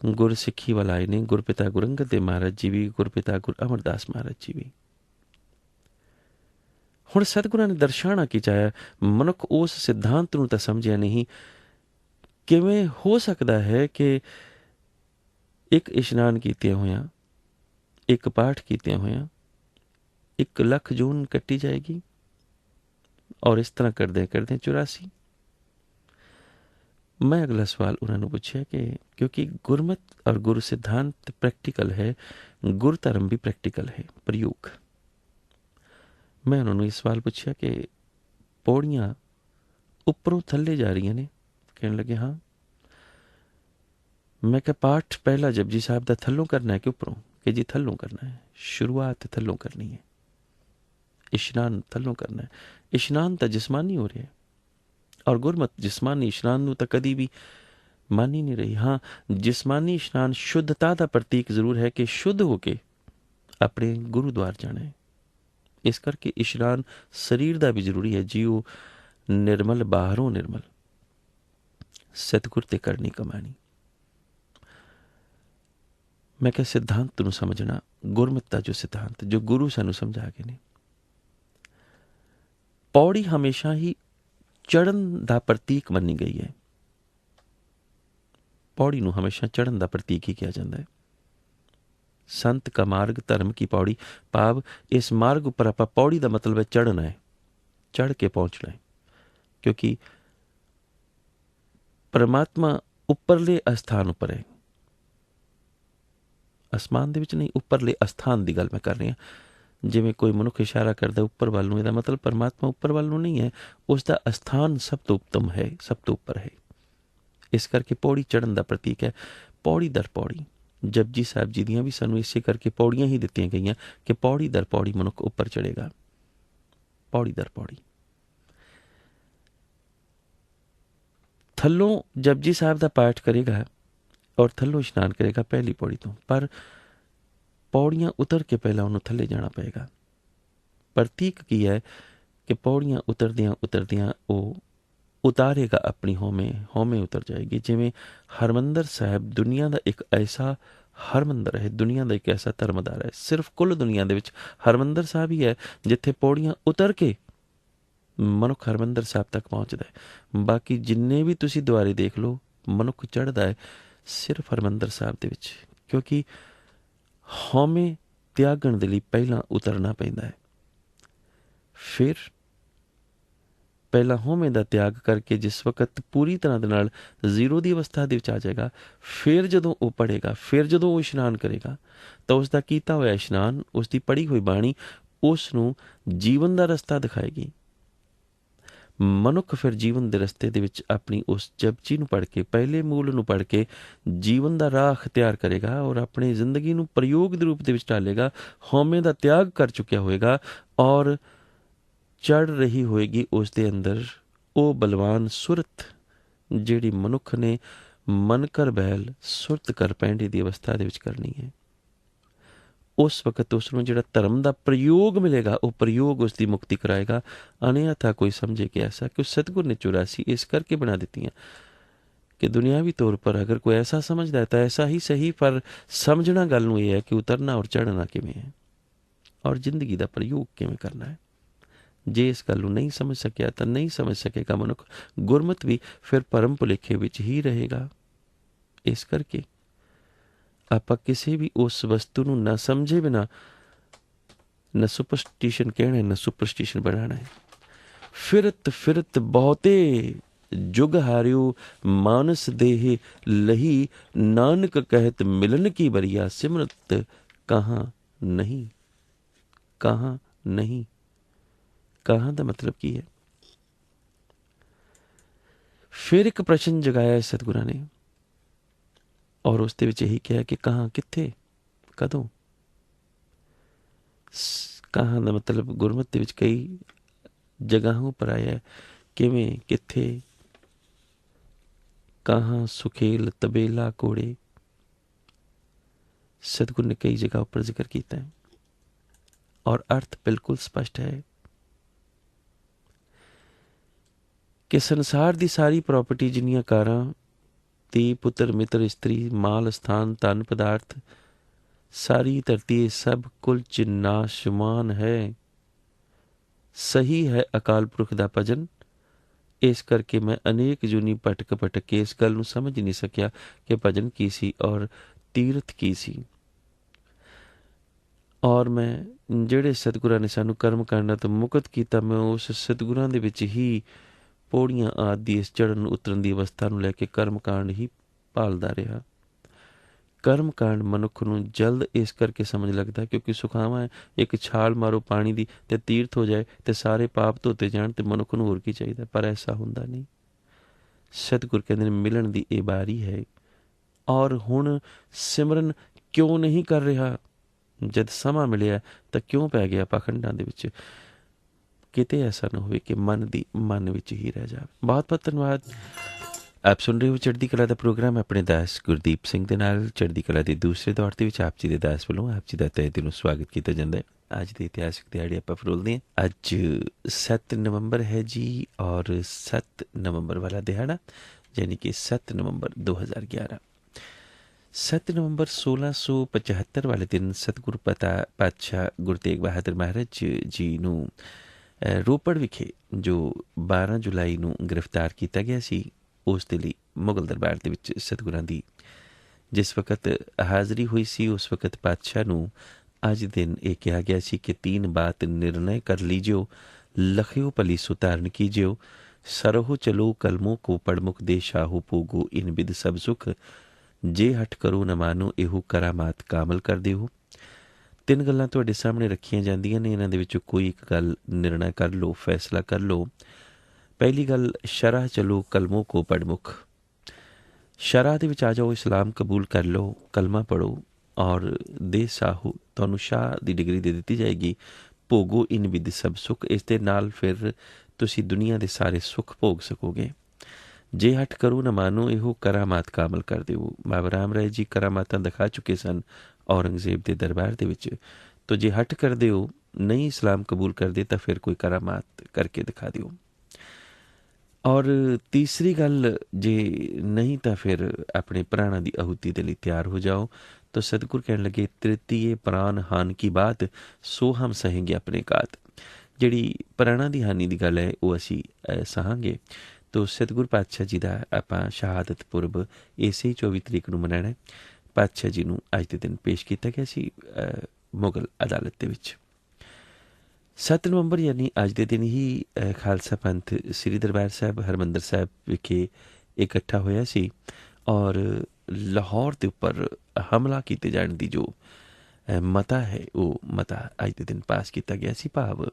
ਗੁਰਸਿੱਖੀ ਵੱਲ ਆਏ ਨੇ। ਗੁਰਪਿਤਾ ਗੁਰੂ ਅੰਗਦ ਦੇਵ ਮਹਾਰਾਜ ਜੀ ਵੀ, ਗੁਰਪਿਤਾ ਗੁਰੂ ਅਮਰਦਾਸ ਮਹਾਰਾਜ ਜੀ ਵੀ। ਹੁਣ ਸਤਿਗੁਰਾਂ ਨੇ ਦਰਸਾਉਣਾ ਕੀ ਚਾਹਿਆ? ਮਨੁੱਖ ਉਸ ਸਿਧਾਂਤ ਨੂੰ ਤਾਂ ਸਮਝਿਆ ਨਹੀਂ। ਕਿਵੇਂ ਹੋ ਸਕਦਾ ਹੈ ਕਿ ਇੱਕ ਇਸ਼ਨਾਨ ਕੀਤਿਆਂ ਹੋਇਆਂ, ਇੱਕ ਪਾਠ ਕੀਤਿਆਂ ਹੋਇਆਂ 1 ਲੱਖ ਜੂਨ ਕੱਟੀ ਜਾਏਗੀ, ਔਰ ਇਸ ਤਰ੍ਹਾਂ ਕਰਦੇ ਕਰਦੇ 84 मैं अगला सवाल उन्होंने पूछा कि क्योंकि गुरमत और गुरु सिद्धांत प्रैक्टिकल है, गुरु धर्म भी प्रैक्टिकल है, प्रयोग। मैं उन्होंने ये सवाल पूछा कि पौड़ियाँ उपरों थल्ले जा रही ने? कहने लगे हाँ। मैं क्या पाठ पहला जपजी साहब का थल्लों करना है कि उपरों? कि जी थल्लों करना है, शुरुआत थल्लों करनी है, इशनान थल्लों करना है। इशनान तो जिस्मानी हो रहा है और गुरमत जिस्मानी इशनान तो कदी भी मानी नहीं रही। हाँ, जिस्मानी इशनान शुद्धता का प्रतीक जरूर है कि शुद्ध होके अपने गुरुद्वार जाना है। इस करके इशनान शरीर का भी जरूरी है। जीव निर्मल बाहरों निर्मल, सतगुर ते करनी कमानी। मैं क्या सिद्धांत नूं समझना, गुरमत का जो सिद्धांत जो गुरु सानू समझा गए ने, पौड़ी हमेशा ही चढ़न का प्रतीक मनी गई है। पौड़ी नूं हमेशा चढ़न का प्रतीक ही किया जाता है। संत का मार्ग धर्म की पौड़ी, भाव इस मार्ग पर आप पौड़ी का मतलब है चढ़ना है, चढ़ के पहुंचना है। क्योंकि परमात्मा उपरले अस्थान उपर है, आसमान दे विच नहीं, उपरले अस्थान की गल मैं कर रही हाँ। जिमें कोई मनुख इशारा करता उपर वाल नूं, इहदा मतलब परमात्मा उपर वाल नूं नहीं है, उसका अस्थान सब तो उत्तम है, सब तो उपर है। इस करके पौड़ी चढ़न का प्रतीक है। पौड़ी दर पौड़ी जपजी साहब जी दियां भी सानू इसे करके पौड़ियां ही दित्तियां गईयां कि पौड़ी दर पौड़ी मनुख उपर चढ़ेगा। पौड़ी दर पौड़ी थल्लों जपजी साहब का पाठ करेगा और थल्लों इशनान करेगा पहली पौड़ी तो, पर पौड़ियां उतर के पहला उन्होंने थल्ले जाना पएगा। प्रतीक की है कि पौड़ियां उतरदियां वो उतारेगा अपनी होमे, होमे उतर जाएगी। जिमें हरमंदर साहब दुनिया का एक ऐसा हरमंदर है, दुनिया का एक ऐसा धर्मदार है, सिर्फ कुल दुनिया दे विच हरमंदर साहब ही है जिथे पौड़ियां उतर के मनुख हरमंदर साहब तक पहुँचता है। बाकी जिन्ने भी तुसी द्वारे देख लो मनुख चढ़ता है सिर्फ हरमंदर साहब दे विच, क्योंकि हौमे त्यागण दे लई पहला उतरना पैंदा है। फिर पहला होमे का त्याग करके जिस वक्त पूरी तरह दे नाल जीरो की अवस्था दे विच आ जाएगा, फिर जदों वो पढ़ेगा, फिर जदों वो इशनान करेगा तो उसका कीता होया इशनान, उसकी पढ़ी हुई बाणी उसनूं जीवन का रस्ता दिखाएगी। मनुख फिर जीवन के रस्ते दे विच अपनी उस जपजी नूं पढ़ के, पहले मूल नूं पढ़ के जीवन का राह अख्तियार करेगा और अपनी जिंदगी नूं प्रयोग के रूप दे विच ढालेगा। हौमे का त्याग कर चुकिया होएगा और चढ़ रही होएगी उस दे अंदर वो बलवान सुरत जिहड़ी मनुख ने मन कर बैल सुरत कर पैंडे की अवस्था दे विच करनी है। उस वक्त उसनूं जिहड़ा धर्म का प्रयोग मिलेगा वो प्रयोग उसकी मुक्ति कराएगा। अन्यथा कोई समझे कि ऐसा कि सतगुर ने 84 इस करके बना देती हैं कि दुनियावी तौर पर अगर कोई ऐसा समझदा है तो ऐसा ही सही, पर समझना गल नूं ये है कि उतरना और चढ़ना किवें है और जिंदगी का प्रयोग किवें करना है। जे इस गल नूं नहीं समझ सकिया तो नहीं समझ सकेगा मनुख, गुरमत भी फिर भरम भुलेखे विच ही रहेगा। इस करके आपां किसी भी उस वस्तु नूं ना समझे बिना न सुपरस्टिशन कहना है न सुपरस्टिशन बनाना है। फिरत फिरत बहुते जुग हारियो मानस देह लही, नानक कहत मिलन की बरिया सिमरत कहाँ नहीं। कहाँ नहीं, कहाँ का मतलब की है। फिर एक प्रश्न जगाया सतगुरां ने और उस दे विच यही कहा कि कहाँ कित्थे कदों। कहाँ का मतलब गुरमत दे विच कई जगहों पर आया है, किवें कित्थे कहाँ सुखेल तबेला कोड़े, सतगुर ने कई जगह पर जिक्र किया है और अर्थ बिल्कुल स्पष्ट है कि संसार की सारी प्रॉपर्टी जिन्नियां कारां धी पुत्र मित्र स्त्री माल स्थान धन पदार्थ सारी धरती सब कुछ नाशमान है। सही है अकाल पुरख दा भजन। इस करके मैं अनेक जूनी भटक भटक के इस गल नूं समझ नहीं सकिया कि भजन की सी और तीर्थ की सी। और मैं जिहड़े सतगुरां ने सानू कर्म करना तो मुक्त किया, मैं उस सतगुरां दे विच ही ਪੌੜੀਆਂ ਆਦਿ ਦੀ ਇਸ ਚੜ੍ਹਨ ਉਤਰਨ ਦੀ ਅਵਸਥਾ ਨੂੰ ਲੈ ਕੇ ਕਰਮਕਾਂਡ ਹੀ ਭਾਲਦਾ ਰਿਹਾ। ਕਰਮਕਾਂਡ ਮਨੁੱਖ ਨੂੰ ਜਲਦ ਇਸ ਕਰਕੇ ਸਮਝ ਲੱਗਦਾ ਕਿਉਂਕਿ ਸੁਖਾਵਾਂ ਹੈ, ਇੱਕ ਛਾਲ ਮਾਰੋ ਪਾਣੀ ਦੀ ਅਤੇ ਤੀਰਥ ਹੋ ਜਾਏ ਅਤੇ ਸਾਰੇ ਪਾਪ ਧੋਤੇ ਜਾਣ ਅਤੇ ਮਨੁੱਖ ਨੂੰ ਹੋਰ ਕੀ ਚਾਹੀਦਾ, ਪਰ ਐਸਾ ਹੁੰਦਾ ਨਹੀਂ। ਸਤਿਗੁਰ ਕਹਿੰਦੇ ਨੇ ਮਿਲਣ ਦੀ ਇਹ ਵਾਰੀ ਹੈ, ਔਰ ਹੁਣ ਸਿਮਰਨ ਕਿਉਂ ਨਹੀਂ ਕਰ ਰਿਹਾ? ਜਦ ਸਮਾਂ ਮਿਲਿਆ ਤਾਂ ਕਿਉਂ ਪੈ ਗਿਆ ਪਾਖੰਡਾਂ ਦੇ ਵਿੱਚ? ਕਿਤੇ ਐਸਾ ਨਾ ਹੋਵੇ ਕਿ ਮਨ ਵਿੱਚ ਹੀ ਰਹਿ ਜਾਵੇ। ਬਹੁਤ ਬਹੁਤ ਧੰਨਵਾਦ। ਆਪ ਸੁਣ ਰਹੇ ਹੋ ਚੜ੍ਹਦੀ ਕਲਾ ਦਾ ਪ੍ਰੋਗਰਾਮ ਆਪਣੇ ਦਾਸ ਗੁਰਦੀਪ ਸਿੰਘ ਦੇ ਨਾਲ। ਚੜ੍ਹਦੀ ਕਲਾ ਦੇ ਦੂਸਰੇ ਦੌਰ ਦੇ ਵਿੱਚ ਆਪ ਜੀ ਦੇ ਦਾਸ ਵੱਲੋਂ ਆਪ ਜੀ ਦਾ ਤਹਿ ਦਿਲੋਂ ਸਵਾਗਤ ਕੀਤਾ ਜਾਂਦਾ ਹੈ। ਅੱਜ ਦੇ ਇਤਿਹਾਸਕ ਦਿਹਾੜੇ ਆਪਾਂ ਫਰੋਲਦੇ ਹਾਂ। ਅੱਜ 7 ਨਵੰਬਰ ਹੈ ਜੀ, ਔਰ 7 ਨਵੰਬਰ ਵਾਲਾ ਦਿਹਾੜਾ ਯਾਨੀ ਕਿ 7 ਨਵੰਬਰ 2011। 7 ਨਵੰਬਰ 1675 ਵਾਲੇ ਦਿਨ ਸਤਿਗੁਰੂ ਪਾਤਸ਼ਾਹ ਗੁਰੂ ਤੇਗ ਬਹਾਦਰ ਮਹਾਰਾਜ ਜੀ ਨੂੰ ਰੋਪੜ ਵਿਖੇ ਜੋ 12 ਜੁਲਾਈ ਨੂੰ ਗ੍ਰਿਫਤਾਰ ਕੀਤਾ ਗਿਆ ਸੀ, ਉਸ ਦੇ ਲਈ ਮੁਗਲ ਦਰਬਾਰ ਦੇ ਵਿੱਚ ਸਤਿਗੁਰਾਂ ਦੀ ਜਿਸ ਵਕਤ ਹਾਜ਼ਰੀ ਹੋਈ ਸੀ, ਉਸ ਵਕਤ ਪਾਤਸ਼ਾਹ ਨੂੰ ਅੱਜ ਦਿਨ ਇਹ ਕਿਹਾ ਗਿਆ ਸੀ ਕਿ 3 ਬਾਤ ਨਿਰਣय ਕਰ ਲੀजियो, लखियो पली सुतारण कीजियो, सरहो चलो कलमों को पड़मुख दे शाहू पोगो इन बिद सब सुख, जे हट करो न मानो ਇਹੋ ਕਰਾਮਾਤ ਕਾਮਲ ਕਰ ਦਿਓ। 3 ਗੱਲਾਂ ਤੁਹਾਡੇ ਸਾਹਮਣੇ ਰੱਖੀਆਂ ਜਾਂਦੀਆਂ ਨੇ, ਇਹਨਾਂ ਦੇ ਵਿੱਚੋਂ ਕੋਈ ਇੱਕ ਗੱਲ ਨਿਰਣਾ ਕਰ ਲਓ, ਫੈਸਲਾ ਕਰ ਲਓ। ਪਹਿਲੀ ਗੱਲ, ਸ਼ਰ੍ਹਾ ਚਲੋ ਕਲਮੋਂ ਕੋ ਪੜਮੁਖ। ਸ਼ਰ੍ਹਾ ਦੇ ਵਿੱਚ ਆ ਜਾਓ, ਇਸਲਾਮ ਕਬੂਲ ਕਰ ਲਓ, ਕਲਮਾ ਪੜ੍ਹੋ, ਔਰ ਦੇ ਸਾਹੂ ਤੁਹਾਨੂੰ ਸ਼ਾਹ ਦੀ ਡਿਗਰੀ ਦੇ ਦਿੱਤੀ ਜਾਏਗੀ। ਭੋਗੋ ਇਨ ਵਿਦ ਸਭ ਸੁੱਖ, ਇਸ ਦੇ ਨਾਲ ਫਿਰ ਤੁਸੀਂ ਦੁਨੀਆ ਦੇ ਸਾਰੇ ਸੁੱਖ ਭੋਗ ਸਕੋਗੇ। ਜੇ ਹਟ ਕਰੋ ਨਾ ਮਾਨੋ ਇਹੋ ਕਰਾਮਾਤ ਕਾਮਲ ਕਰ ਦਿਓ। ਬਾਬਾ ਰਾਮ ਰਾਏ ਜੀ ਕਰਾਮਾਤਾਂ ਦਿਖਾ ਚੁੱਕੇ ਸਨ ਔਰੰਗਜ਼ੇਬ ਦੇ ਦਰਬਾਰ ਦੇ ਵਿੱਚ, ਤੋ ਜੇ ਹਟ ਕਰਦੇ ਹੋ, ਨਹੀਂ ਇਸਲਾਮ ਕਬੂਲ ਕਰਦੇ ਤਾਂ ਫਿਰ ਕੋਈ ਕਰਾਮਾਤ ਕਰਕੇ ਦਿਖਾ ਦਿਓ। ਔਰ ਤੀਸਰੀ ਗੱਲ, ਜੇ ਨਹੀਂ ਤਾਂ ਫਿਰ ਆਪਣੇ ਪ੍ਰਾਣਾਂ ਦੀ ਆਹੂਤੀ ਦੇ ਲਈ ਤਿਆਰ ਹੋ ਜਾਓ। ਤਾਂ ਸਤਿਗੁਰ ਕਹਿਣ ਲੱਗੇ, ਤ੍ਰਿਤੀਏ ਪ੍ਰਾਣ ਹਾਨ ਕੀ ਬਾਤ, ਸੋ ਹਮ ਸਹਾਂਗੇ ਆਪਣੇ ਕਾਤ। ਜਿਹੜੀ ਪ੍ਰਾਣਾਂ ਦੀ ਹਾਨੀ ਦੀ ਗੱਲ ਹੈ ਉਹ ਅਸੀਂ ਸਹਾਂਗੇ। ਤੋ ਸਤਿਗੁਰ ਪਾਤਸ਼ਾਹ ਜੀ ਦਾ ਆਪਾਂ ਸ਼ਹਾਦਤ ਪੁਰਬ ਇਸੇ 24 ਤਰੀਕ ਨੂੰ ਮਨਾਉਣਾ। ਪਾਤਸ਼ਾਹ ਜੀ ਨੂੰ ਅੱਜ ਦੇ ਦਿਨ ਪੇਸ਼ ਕੀਤਾ ਗਿਆ ਸੀ ਮੁਗਲ ਅਦਾਲਤ ਦੇ ਵਿੱਚ। 7 ਨਵੰਬਰ ਯਾਨੀ ਅੱਜ ਦੇ ਦਿਨ ਹੀ ਖਾਲਸਾ ਪੰਥ ਸ੍ਰੀ ਦਰਬਾਰ ਸਾਹਿਬ ਹਰਿਮੰਦਰ ਸਾਹਿਬ ਵਿਖੇ ਇਕੱਠਾ ਹੋਇਆ ਸੀ, ਔਰ ਲਾਹੌਰ ਦੇ ਉੱਪਰ ਹਮਲਾ ਕੀਤੇ ਜਾਣ ਦੀ ਜੋ ਮਤਾ ਹੈ ਉਹ ਮਤਾ ਅੱਜ ਦੇ ਦਿਨ ਪਾਸ ਕੀਤਾ ਗਿਆ ਸੀ। ਭਾਵ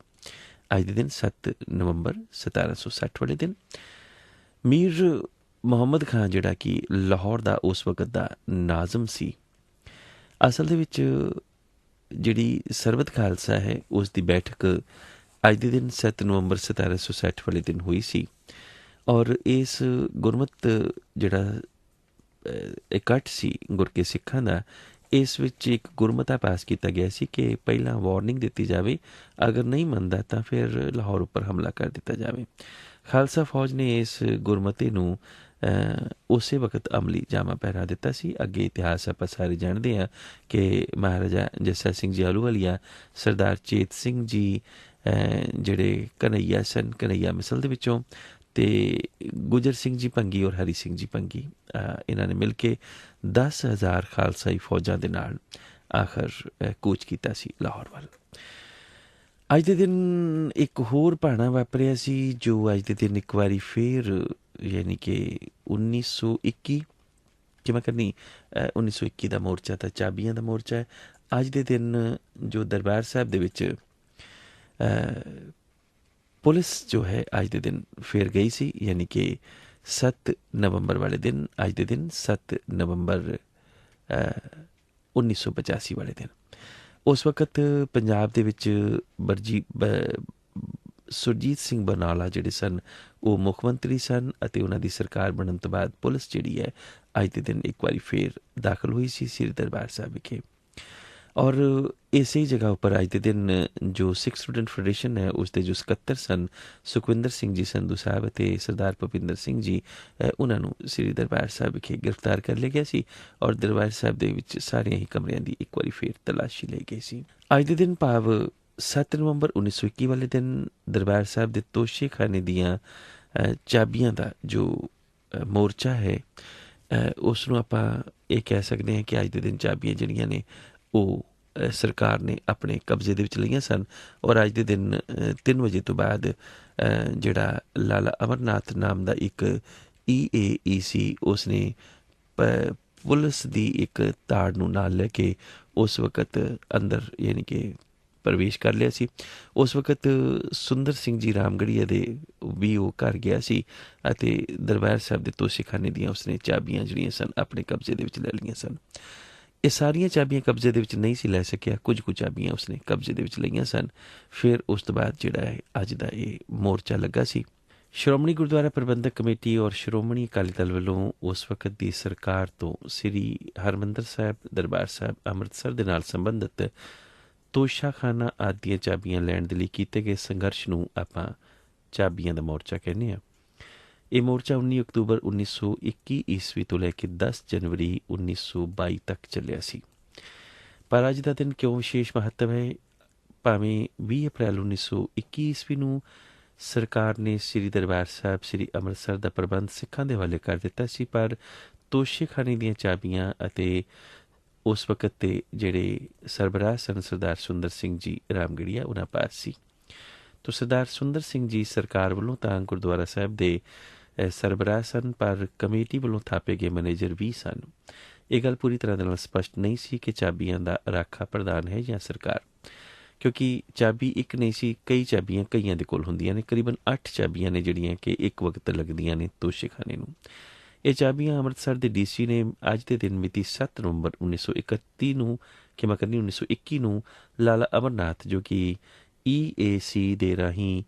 ਅੱਜ ਦੇ ਦਿਨ 7 ਨਵੰਬਰ 1760 ਵਾਲੇ ਦਿਨ ਮੀਰ ਮੁਹੰਮਦ ਖਾਂ, ਜਿਹੜਾ ਕਿ ਲਾਹੌਰ ਦਾ ਉਸ ਵਕਤ ਦਾ ਨਾਜ਼ਮ ਸੀ, ਅਸਲ ਦੇ ਵਿੱਚ ਜਿਹੜੀ ਸਰਬਤ ਖਾਲਸਾ ਹੈ ਉਸ ਦੀ ਬੈਠਕ ਅੱਜ ਦੇ ਦਿਨ 7 ਨਵੰਬਰ 1760 ਵਾਲੇ ਦਿਨ ਹੋਈ ਸੀ। ਔਰ ਇਸ ਗੁਰਮਤ ਜਿਹੜਾ ਇਕੱਠ ਸੀ ਗੁਰ ਕੇ ਸਿੱਖਾਂ ਦਾ, ਇਸ ਵਿੱਚ ਇੱਕ ਗੁਰਮਤਾ ਪਾਸ ਕੀਤਾ ਗਿਆ ਸੀ ਕਿ ਪਹਿਲਾਂ ਵਾਰਨਿੰਗ ਦਿੱਤੀ ਜਾਵੇ, ਅਗਰ ਨਹੀਂ ਮੰਨਦਾ ਤਾਂ ਫਿਰ ਲਾਹੌਰ ਉੱਪਰ ਹਮਲਾ ਕਰ ਦਿੱਤਾ ਜਾਵੇ। ਖਾਲਸਾ ਫੌਜ ਨੇ ਇਸ ਗੁਰਮਤੇ ਨੂੰ ਉਸੇ ਵਕਤ ਅਮਲੀ ਜਾਮਾ ਪਹਿਰਾ ਦਿੱਤਾ ਸੀ। ਅੱਗੇ ਇਤਿਹਾਸ ਆਪਾਂ ਸਾਰੇ ਜਾਣਦੇ ਹਾਂ ਕਿ ਮਹਾਰਾਜਾ ਜੱਸਾ ਸਿੰਘ ਜੀ ਆਹਲੂਵਾਲੀਆ, ਸਰਦਾਰ ਚੇਤ ਸਿੰਘ ਜੀ ਜਿਹੜੇ ਕਨਈਆ ਸਨ, ਕਨਈਆ ਮਿਸਲ ਦੇ ਵਿੱਚੋਂ, ਅਤੇ ਗੁਜਰ ਸਿੰਘ ਜੀ ਭੰਗੀ ਔਰ ਹਰੀ ਸਿੰਘ ਜੀ ਭੰਗੀ, ਇਹਨਾਂ ਨੇ ਮਿਲ ਕੇ 10,000 ਖਾਲਸਾਈ ਫੌਜਾਂ ਦੇ ਨਾਲ ਆਖਰ ਕੂਚ ਕੀਤਾ ਸੀ ਲਾਹੌਰ ਵੱਲ। ਅੱਜ ਦੇ ਦਿਨ ਇੱਕ ਹੋਰ ਭਾਣਾ ਵਾਪਰਿਆ ਸੀ ਜੋ ਅੱਜ ਦੇ ਦਿਨ ਇੱਕ ਵਾਰੀ ਫੇਰ ਯਾਨੀ ਕਿ 1921 ਕਿਵੇਂ ਕਰਨੀ 1921 ਦਾ ਮੋਰਚਾ ਤਾਂ ਚਾਬੀਆਂ ਦਾ ਮੋਰਚਾ ਹੈ। ਅੱਜ ਦੇ ਦਿਨ ਜੋ ਦਰਬਾਰ ਸਾਹਿਬ ਦੇ ਵਿੱਚ ਪੁਲਿਸ ਜੋ ਹੈ ਅੱਜ ਦੇ ਦਿਨ ਫੇਰ ਗਈ ਸੀ, ਯਾਨੀ ਕਿ 7 ਨਵੰਬਰ ਵਾਲੇ ਦਿਨ, ਅੱਜ ਦੇ ਦਿਨ 7 ਨਵੰਬਰ 1985 ਵਾਲੇ ਦਿਨ। ਉਸ ਵਕਤ ਪੰਜਾਬ ਦੇ ਵਿੱਚ ਸੁਰਜੀਤ ਸਿੰਘ ਬਰਨਾਲਾ ਜਿਹੜੇ ਸਨ ਉਹ ਮੁੱਖ ਮੰਤਰੀ ਸਨ, ਅਤੇ ਉਹਨਾਂ ਦੀ ਸਰਕਾਰ ਬਣਨ ਤੋਂ ਬਾਅਦ ਪੁਲਿਸ ਜਿਹੜੀ ਹੈ ਅੱਜ ਦੇ ਦਿਨ ਇੱਕ ਵਾਰੀ ਫੇਰ ਦਾਖਲ ਹੋਈ ਸੀ ਸ੍ਰੀ ਦਰਬਾਰ ਸਾਹਿਬ ਵਿਖੇ। ਔਰ ਇਸੇ ਜਗ੍ਹਾ ਉੱਪਰ ਅੱਜ ਦੇ ਦਿਨ ਜੋ ਸਿੱਖ ਸਟੂਡੈਂਟ ਫੈਡਰੇਸ਼ਨ ਹੈ ਉਸ ਦੇ ਜੋ ਸਕੱਤਰ ਸਨ ਸੁਖਵਿੰਦਰ ਸਿੰਘ ਜੀ ਸੰਧੂ ਸਾਹਿਬ ਅਤੇ ਸਰਦਾਰ ਭੁਪਿੰਦਰ ਸਿੰਘ ਜੀ, ਉਹਨਾਂ ਨੂੰ ਸ੍ਰੀ ਦਰਬਾਰ ਸਾਹਿਬ ਵਿਖੇ ਗ੍ਰਿਫਤਾਰ ਕਰ ਲਿਆ ਗਿਆ ਸੀ, ਔਰ ਦਰਬਾਰ ਸਾਹਿਬ ਦੇ ਵਿੱਚ ਸਾਰਿਆਂ ਹੀ ਕਮਰਿਆਂ ਦੀ ਇੱਕ ਵਾਰੀ ਫੇਰ ਤਲਾਸ਼ੀ ਲਈ ਗਈ ਸੀ। ਅੱਜ ਦੇ ਦਿਨ ਭਾਵ 7 ਨਵੰਬਰ 1921 ਵਾਲੇ ਦਿਨ ਦਰਬਾਰ ਸਾਹਿਬ ਦੇ ਤੋਸ਼ੇਖਾਨੇ ਦੀਆਂ ਚਾਬੀਆਂ ਦਾ ਜੋ ਮੋਰਚਾ ਹੈ ਉਸ ਨੂੰ ਆਪਾਂ ਇਹ ਕਹਿ ਸਕਦੇ ਹਾਂ ਕਿ ਅੱਜ ਦੇ ਦਿਨ ਚਾਬੀਆਂ ਜਿਹੜੀਆਂ ਨੇ ਉਹ ਸਰਕਾਰ ਨੇ ਆਪਣੇ ਕਬਜ਼ੇ ਦੇ ਵਿੱਚ ਲਈਆਂ ਸਨ ਔਰ ਅੱਜ ਦੇ ਦਿਨ 3 ਵਜੇ ਤੋਂ ਬਾਅਦ ਜਿਹੜਾ ਲਾਲਾ ਅਮਰਨਾਥ ਨਾਮ ਦਾ ਇੱਕ EAE ਸੀ ਉਸਨੇ ਪੁਲਿਸ ਦੀ ਇੱਕ ਤਾੜ ਨੂੰ ਨਾਲ ਲੈ ਕੇ ਉਸ ਵਕਤ ਅੰਦਰ ਯਾਨੀ ਕਿ ਪ੍ਰਵੇਸ਼ ਕਰ ਲਿਆ ਸੀ। ਉਸ ਵਕਤ ਸੁੰਦਰ ਸਿੰਘ ਜੀ ਰਾਮਗੜੀਆ ਦੇ ਵੀ ਉਹ ਘਰ ਗਿਆ ਸੀ ਅਤੇ ਦਰਬਾਰ ਸਾਹਿਬ ਦੇ ਤੋਸ਼ੇਖਾਨੇ ਦੀਆਂ ਉਸਨੇ ਚਾਬੀਆਂ ਜਿਹੜੀਆਂ ਸਨ ਆਪਣੇ ਕਬਜ਼ੇ ਦੇ ਵਿੱਚ ਲੈ ਲਈਆਂ ਸਨ। ਇਹ ਸਾਰੀਆਂ ਚਾਬੀਆਂ ਕਬਜ਼ੇ ਦੇ ਵਿੱਚ ਨਹੀਂ ਸੀ ਲੈ ਸਕਿਆ, ਕੁਝ ਕੁ ਚਾਬੀਆਂ ਉਸਨੇ ਕਬਜ਼ੇ ਦੇ ਵਿੱਚ ਲਈਆਂ ਸਨ। ਫਿਰ ਉਸ ਤੋਂ ਬਾਅਦ ਜਿਹੜਾ ਹੈ ਅੱਜ ਦਾ ਇਹ ਮੋਰਚਾ ਲੱਗਾ ਸੀ। ਸ਼੍ਰੋਮਣੀ ਗੁਰਦੁਆਰਾ ਪ੍ਰਬੰਧਕ ਕਮੇਟੀ ਔਰ ਸ਼੍ਰੋਮਣੀ ਅਕਾਲੀ ਦਲ ਵੱਲੋਂ ਉਸ ਵਕਤ ਦੀ ਸਰਕਾਰ ਤੋਂ ਸ੍ਰੀ ਹਰਿਮੰਦਰ ਸਾਹਿਬ, ਦਰਬਾਰ ਸਾਹਿਬ ਅੰਮ੍ਰਿਤਸਰ ਦੇ ਨਾਲ ਸੰਬੰਧਿਤ ਤੋਸ਼ਾਖਾਨਾ ਆਦਿ ਦੀਆਂ ਚਾਬੀਆਂ ਲੈਣ ਦੇ ਲਈ ਕੀਤੇ ਗਏ ਸੰਘਰਸ਼ ਨੂੰ ਆਪਾਂ ਚਾਬੀਆਂ ਦਾ ਮੋਰਚਾ ਕਹਿੰਦੇ ਹਾਂ। ਇਹ ਮੋਰਚਾ 19 ਅਕਤੂਬਰ 1921 ਈਸਵੀ ਤੋਂ ਲੈ ਕੇ 10 ਜਨਵਰੀ 1922 ਤੱਕ ਚੱਲਿਆ ਸੀ। ਪਰ ਅੱਜ ਦਾ ਦਿਨ ਕਿਉਂ ਵਿਸ਼ੇਸ਼ ਮਹੱਤਵ ਹੈ? ਭਾਵੇਂ 20 ਅਪ੍ਰੈਲ 1921 ਈਸਵੀ ਨੂੰ ਸਰਕਾਰ ਨੇ ਸ੍ਰੀ ਦਰਬਾਰ ਸਾਹਿਬ, ਸ੍ਰੀ ਅੰਮ੍ਰਿਤਸਰ ਦਾ ਪ੍ਰਬੰਧ ਸਿੱਖਾਂ ਦੇ ਹਵਾਲੇ ਕਰ ਦਿੱਤਾ ਸੀ, ਪਰ ਤੋਸ਼ੇਖਾਨੇ ਦੀਆਂ ਚਾਬੀਆਂ ਅਤੇ ਉਸ ਵਕਤ ਦੇ ਜਿਹੜੇ ਸਰਬਰਾਹ ਸਨ ਸਰਦਾਰ ਸੁੰਦਰ ਸਿੰਘ ਜੀ ਰਾਮਗੜੀਆ ਉਹਨਾਂ ਪਾਸ ਸੀ। ਤੋ ਸਰਦਾਰ ਸੁੰਦਰ ਸਿੰਘ ਜੀ ਸਰਕਾਰ ਵੱਲੋਂ ਤਾਂ ਗੁਰਦੁਆਰਾ ਸਾਹਿਬ ਦੇ ਸਰਬਰਾਹ ਸਨ, ਪਰ ਕਮੇਟੀ ਵੱਲੋਂ ਥਾਪੇ ਗਏ ਮੈਨੇਜਰ ਵੀ ਸਨ। ਇਹ ਗੱਲ ਪੂਰੀ ਤਰ੍ਹਾਂ ਦੇ ਨਾਲ ਸਪਸ਼ਟ ਨਹੀਂ ਸੀ ਕਿ ਚਾਬੀਆਂ ਦਾ ਰਾਖਾ ਪ੍ਰਧਾਨ ਹੈ ਜਾਂ ਸਰਕਾਰ, ਕਿਉਂਕਿ ਚਾਬੀ ਇੱਕ ਨਹੀਂ ਸੀ, ਕਈ ਚਾਬੀਆਂ ਕਈਆਂ ਦੇ ਕੋਲ ਹੁੰਦੀਆਂ ਨੇ। ਕਰੀਬਨ 8 ਚਾਬੀਆਂ ਨੇ ਜਿਹੜੀਆਂ ਕਿ ਇੱਕ ਵਕਤ ਲੱਗਦੀਆਂ ਨੇ ਤੋਸ਼ੇਖਾਨੇ ਨੂੰ। ਇਹ ਚਾਬੀਆਂ ਅੰਮ੍ਰਿਤਸਰ ਦੇ DC ਨੇ ਅੱਜ ਦੇ ਦਿਨ ਮਿਤੀ 7 ਨਵੰਬਰ 1921 ਨੂੰ ਲਾਲਾ ਅਮਰਨਾਥ ਜੋ ਕਿ EAC ਦੇ ਰਾਹੀਂ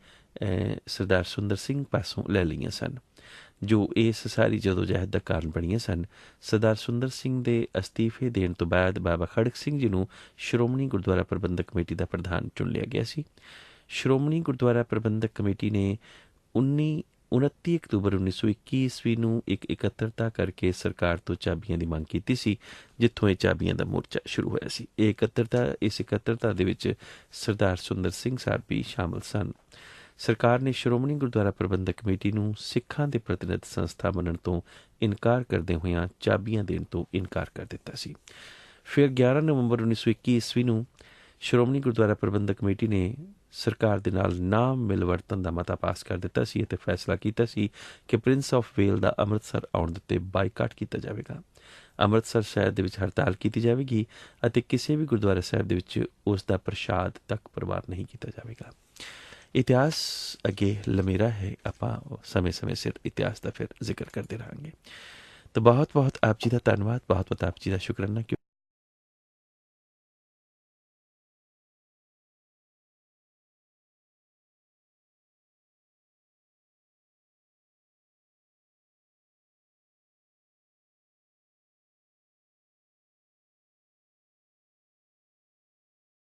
ਸਰਦਾਰ ਸੁੰਦਰ ਸਿੰਘ ਪਾਸੋਂ ਲੈ ਲਈਆਂ ਸਨ, ਜੋ ਇਸ ਸਾਰੀ ਜਦੋਜਹਿਦ ਦਾ ਕਾਰਨ ਬਣੀਆਂ ਸਨ। ਸਰਦਾਰ ਸੁੰਦਰ ਸਿੰਘ ਦੇ ਅਸਤੀਫੇ ਦੇਣ ਤੋਂ ਬਾਅਦ ਬਾਬਾ ਖੜਕ ਸਿੰਘ ਜੀ ਨੂੰ ਸ਼੍ਰੋਮਣੀ ਗੁਰਦੁਆਰਾ ਪ੍ਰਬੰਧਕ ਕਮੇਟੀ ਦਾ ਪ੍ਰਧਾਨ ਚੁਣ ਲਿਆ ਗਿਆ ਸੀ। ਸ਼੍ਰੋਮਣੀ ਗੁਰਦੁਆਰਾ ਪ੍ਰਬੰਧਕ ਕਮੇਟੀ ਨੇ 29 ਅਕਤੂਬਰ 1921 ਈਸਵੀ ਨੂੰ ਇੱਕ ਇਕੱਤਰਤਾ ਕਰਕੇ ਸਰਕਾਰ ਤੋਂ ਚਾਬੀਆਂ ਦੀ ਮੰਗ ਕੀਤੀ ਸੀ, ਜਿੱਥੋਂ ਇਹ ਚਾਬੀਆਂ ਦਾ ਮੋਰਚਾ ਸ਼ੁਰੂ ਹੋਇਆ ਸੀ। ਇਸ ਇਕੱਤਰਤਾ ਦੇ ਵਿੱਚ ਸਰਦਾਰ ਸੁੰਦਰ ਸਿੰਘ ਸਾਹਿਬ ਵੀ ਸ਼ਾਮਲ ਸਨ। ਸਰਕਾਰ ਨੇ ਸ਼੍ਰੋਮਣੀ ਗੁਰਦੁਆਰਾ ਪ੍ਰਬੰਧਕ ਕਮੇਟੀ ਨੂੰ ਸਿੱਖਾਂ ਦੇ ਪ੍ਰਤੀਨਿਧ ਸੰਸਥਾ ਮੰਨਣ ਤੋਂ ਇਨਕਾਰ ਕਰਦੇ ਹੋਇਆਂ ਚਾਬੀਆਂ ਦੇਣ ਤੋਂ ਇਨਕਾਰ ਕਰ ਦਿੱਤਾ ਸੀ। ਫਿਰ 11 ਨਵੰਬਰ 1921 ਈਸਵੀ ਨੂੰ ਸ਼੍ਰੋਮਣੀ ਗੁਰਦੁਆਰਾ ਪ੍ਰਬੰਧਕ ਕਮੇਟੀ ਨੇ ਸਰਕਾਰ ਦੇ ਨਾਲ ਨਾ ਮਿਲਵਰਤਨ ਦਾ ਮਤਾ ਪਾਸ ਕਰ ਦਿੱਤਾ ਸੀ ਅਤੇ ਫੈਸਲਾ ਕੀਤਾ ਸੀ ਕਿ ਪ੍ਰਿੰਸ ਆਫ ਵੇਲ ਦਾ ਅੰਮ੍ਰਿਤਸਰ ਆਉਣ ਦੇ ਉੱਤੇ ਬਾਈਕਾਟ ਕੀਤਾ ਜਾਵੇਗਾ। ਅੰਮ੍ਰਿਤਸਰ ਸ਼ਹਿਰ ਦੇ ਵਿੱਚ ਹੜਤਾਲ ਕੀਤੀ ਜਾਵੇਗੀ ਅਤੇ ਕਿਸੇ ਵੀ ਗੁਰਦੁਆਰਾ ਸਾਹਿਬ ਦੇ ਵਿੱਚ ਉਸ ਦਾ ਪ੍ਰਸ਼ਾਦ ਤੱਕ ਪ੍ਰਵਾਨ ਨਹੀਂ ਕੀਤਾ ਜਾਵੇਗਾ। ਇਤਿਹਾਸ ਅੱਗੇ ਲੰਮੇਰਾ ਹੈ, ਆਪਾਂ ਸਮੇਂ-ਸਮੇਂ ਸਿਰ ਇਤਿਹਾਸ ਦਾ ਫਿਰ ਜ਼ਿਕਰ ਕਰਦੇ ਰਹਾਂਗੇ। ਤਾਂ ਬਹੁਤ ਬਹੁਤ ਆਪ ਜੀ ਦਾ ਧੰਨਵਾਦ, ਬਹੁਤ ਬਹੁਤ ਆਪ ਜੀ ਦਾ ਸ਼ੁਕਰਾਨਾ।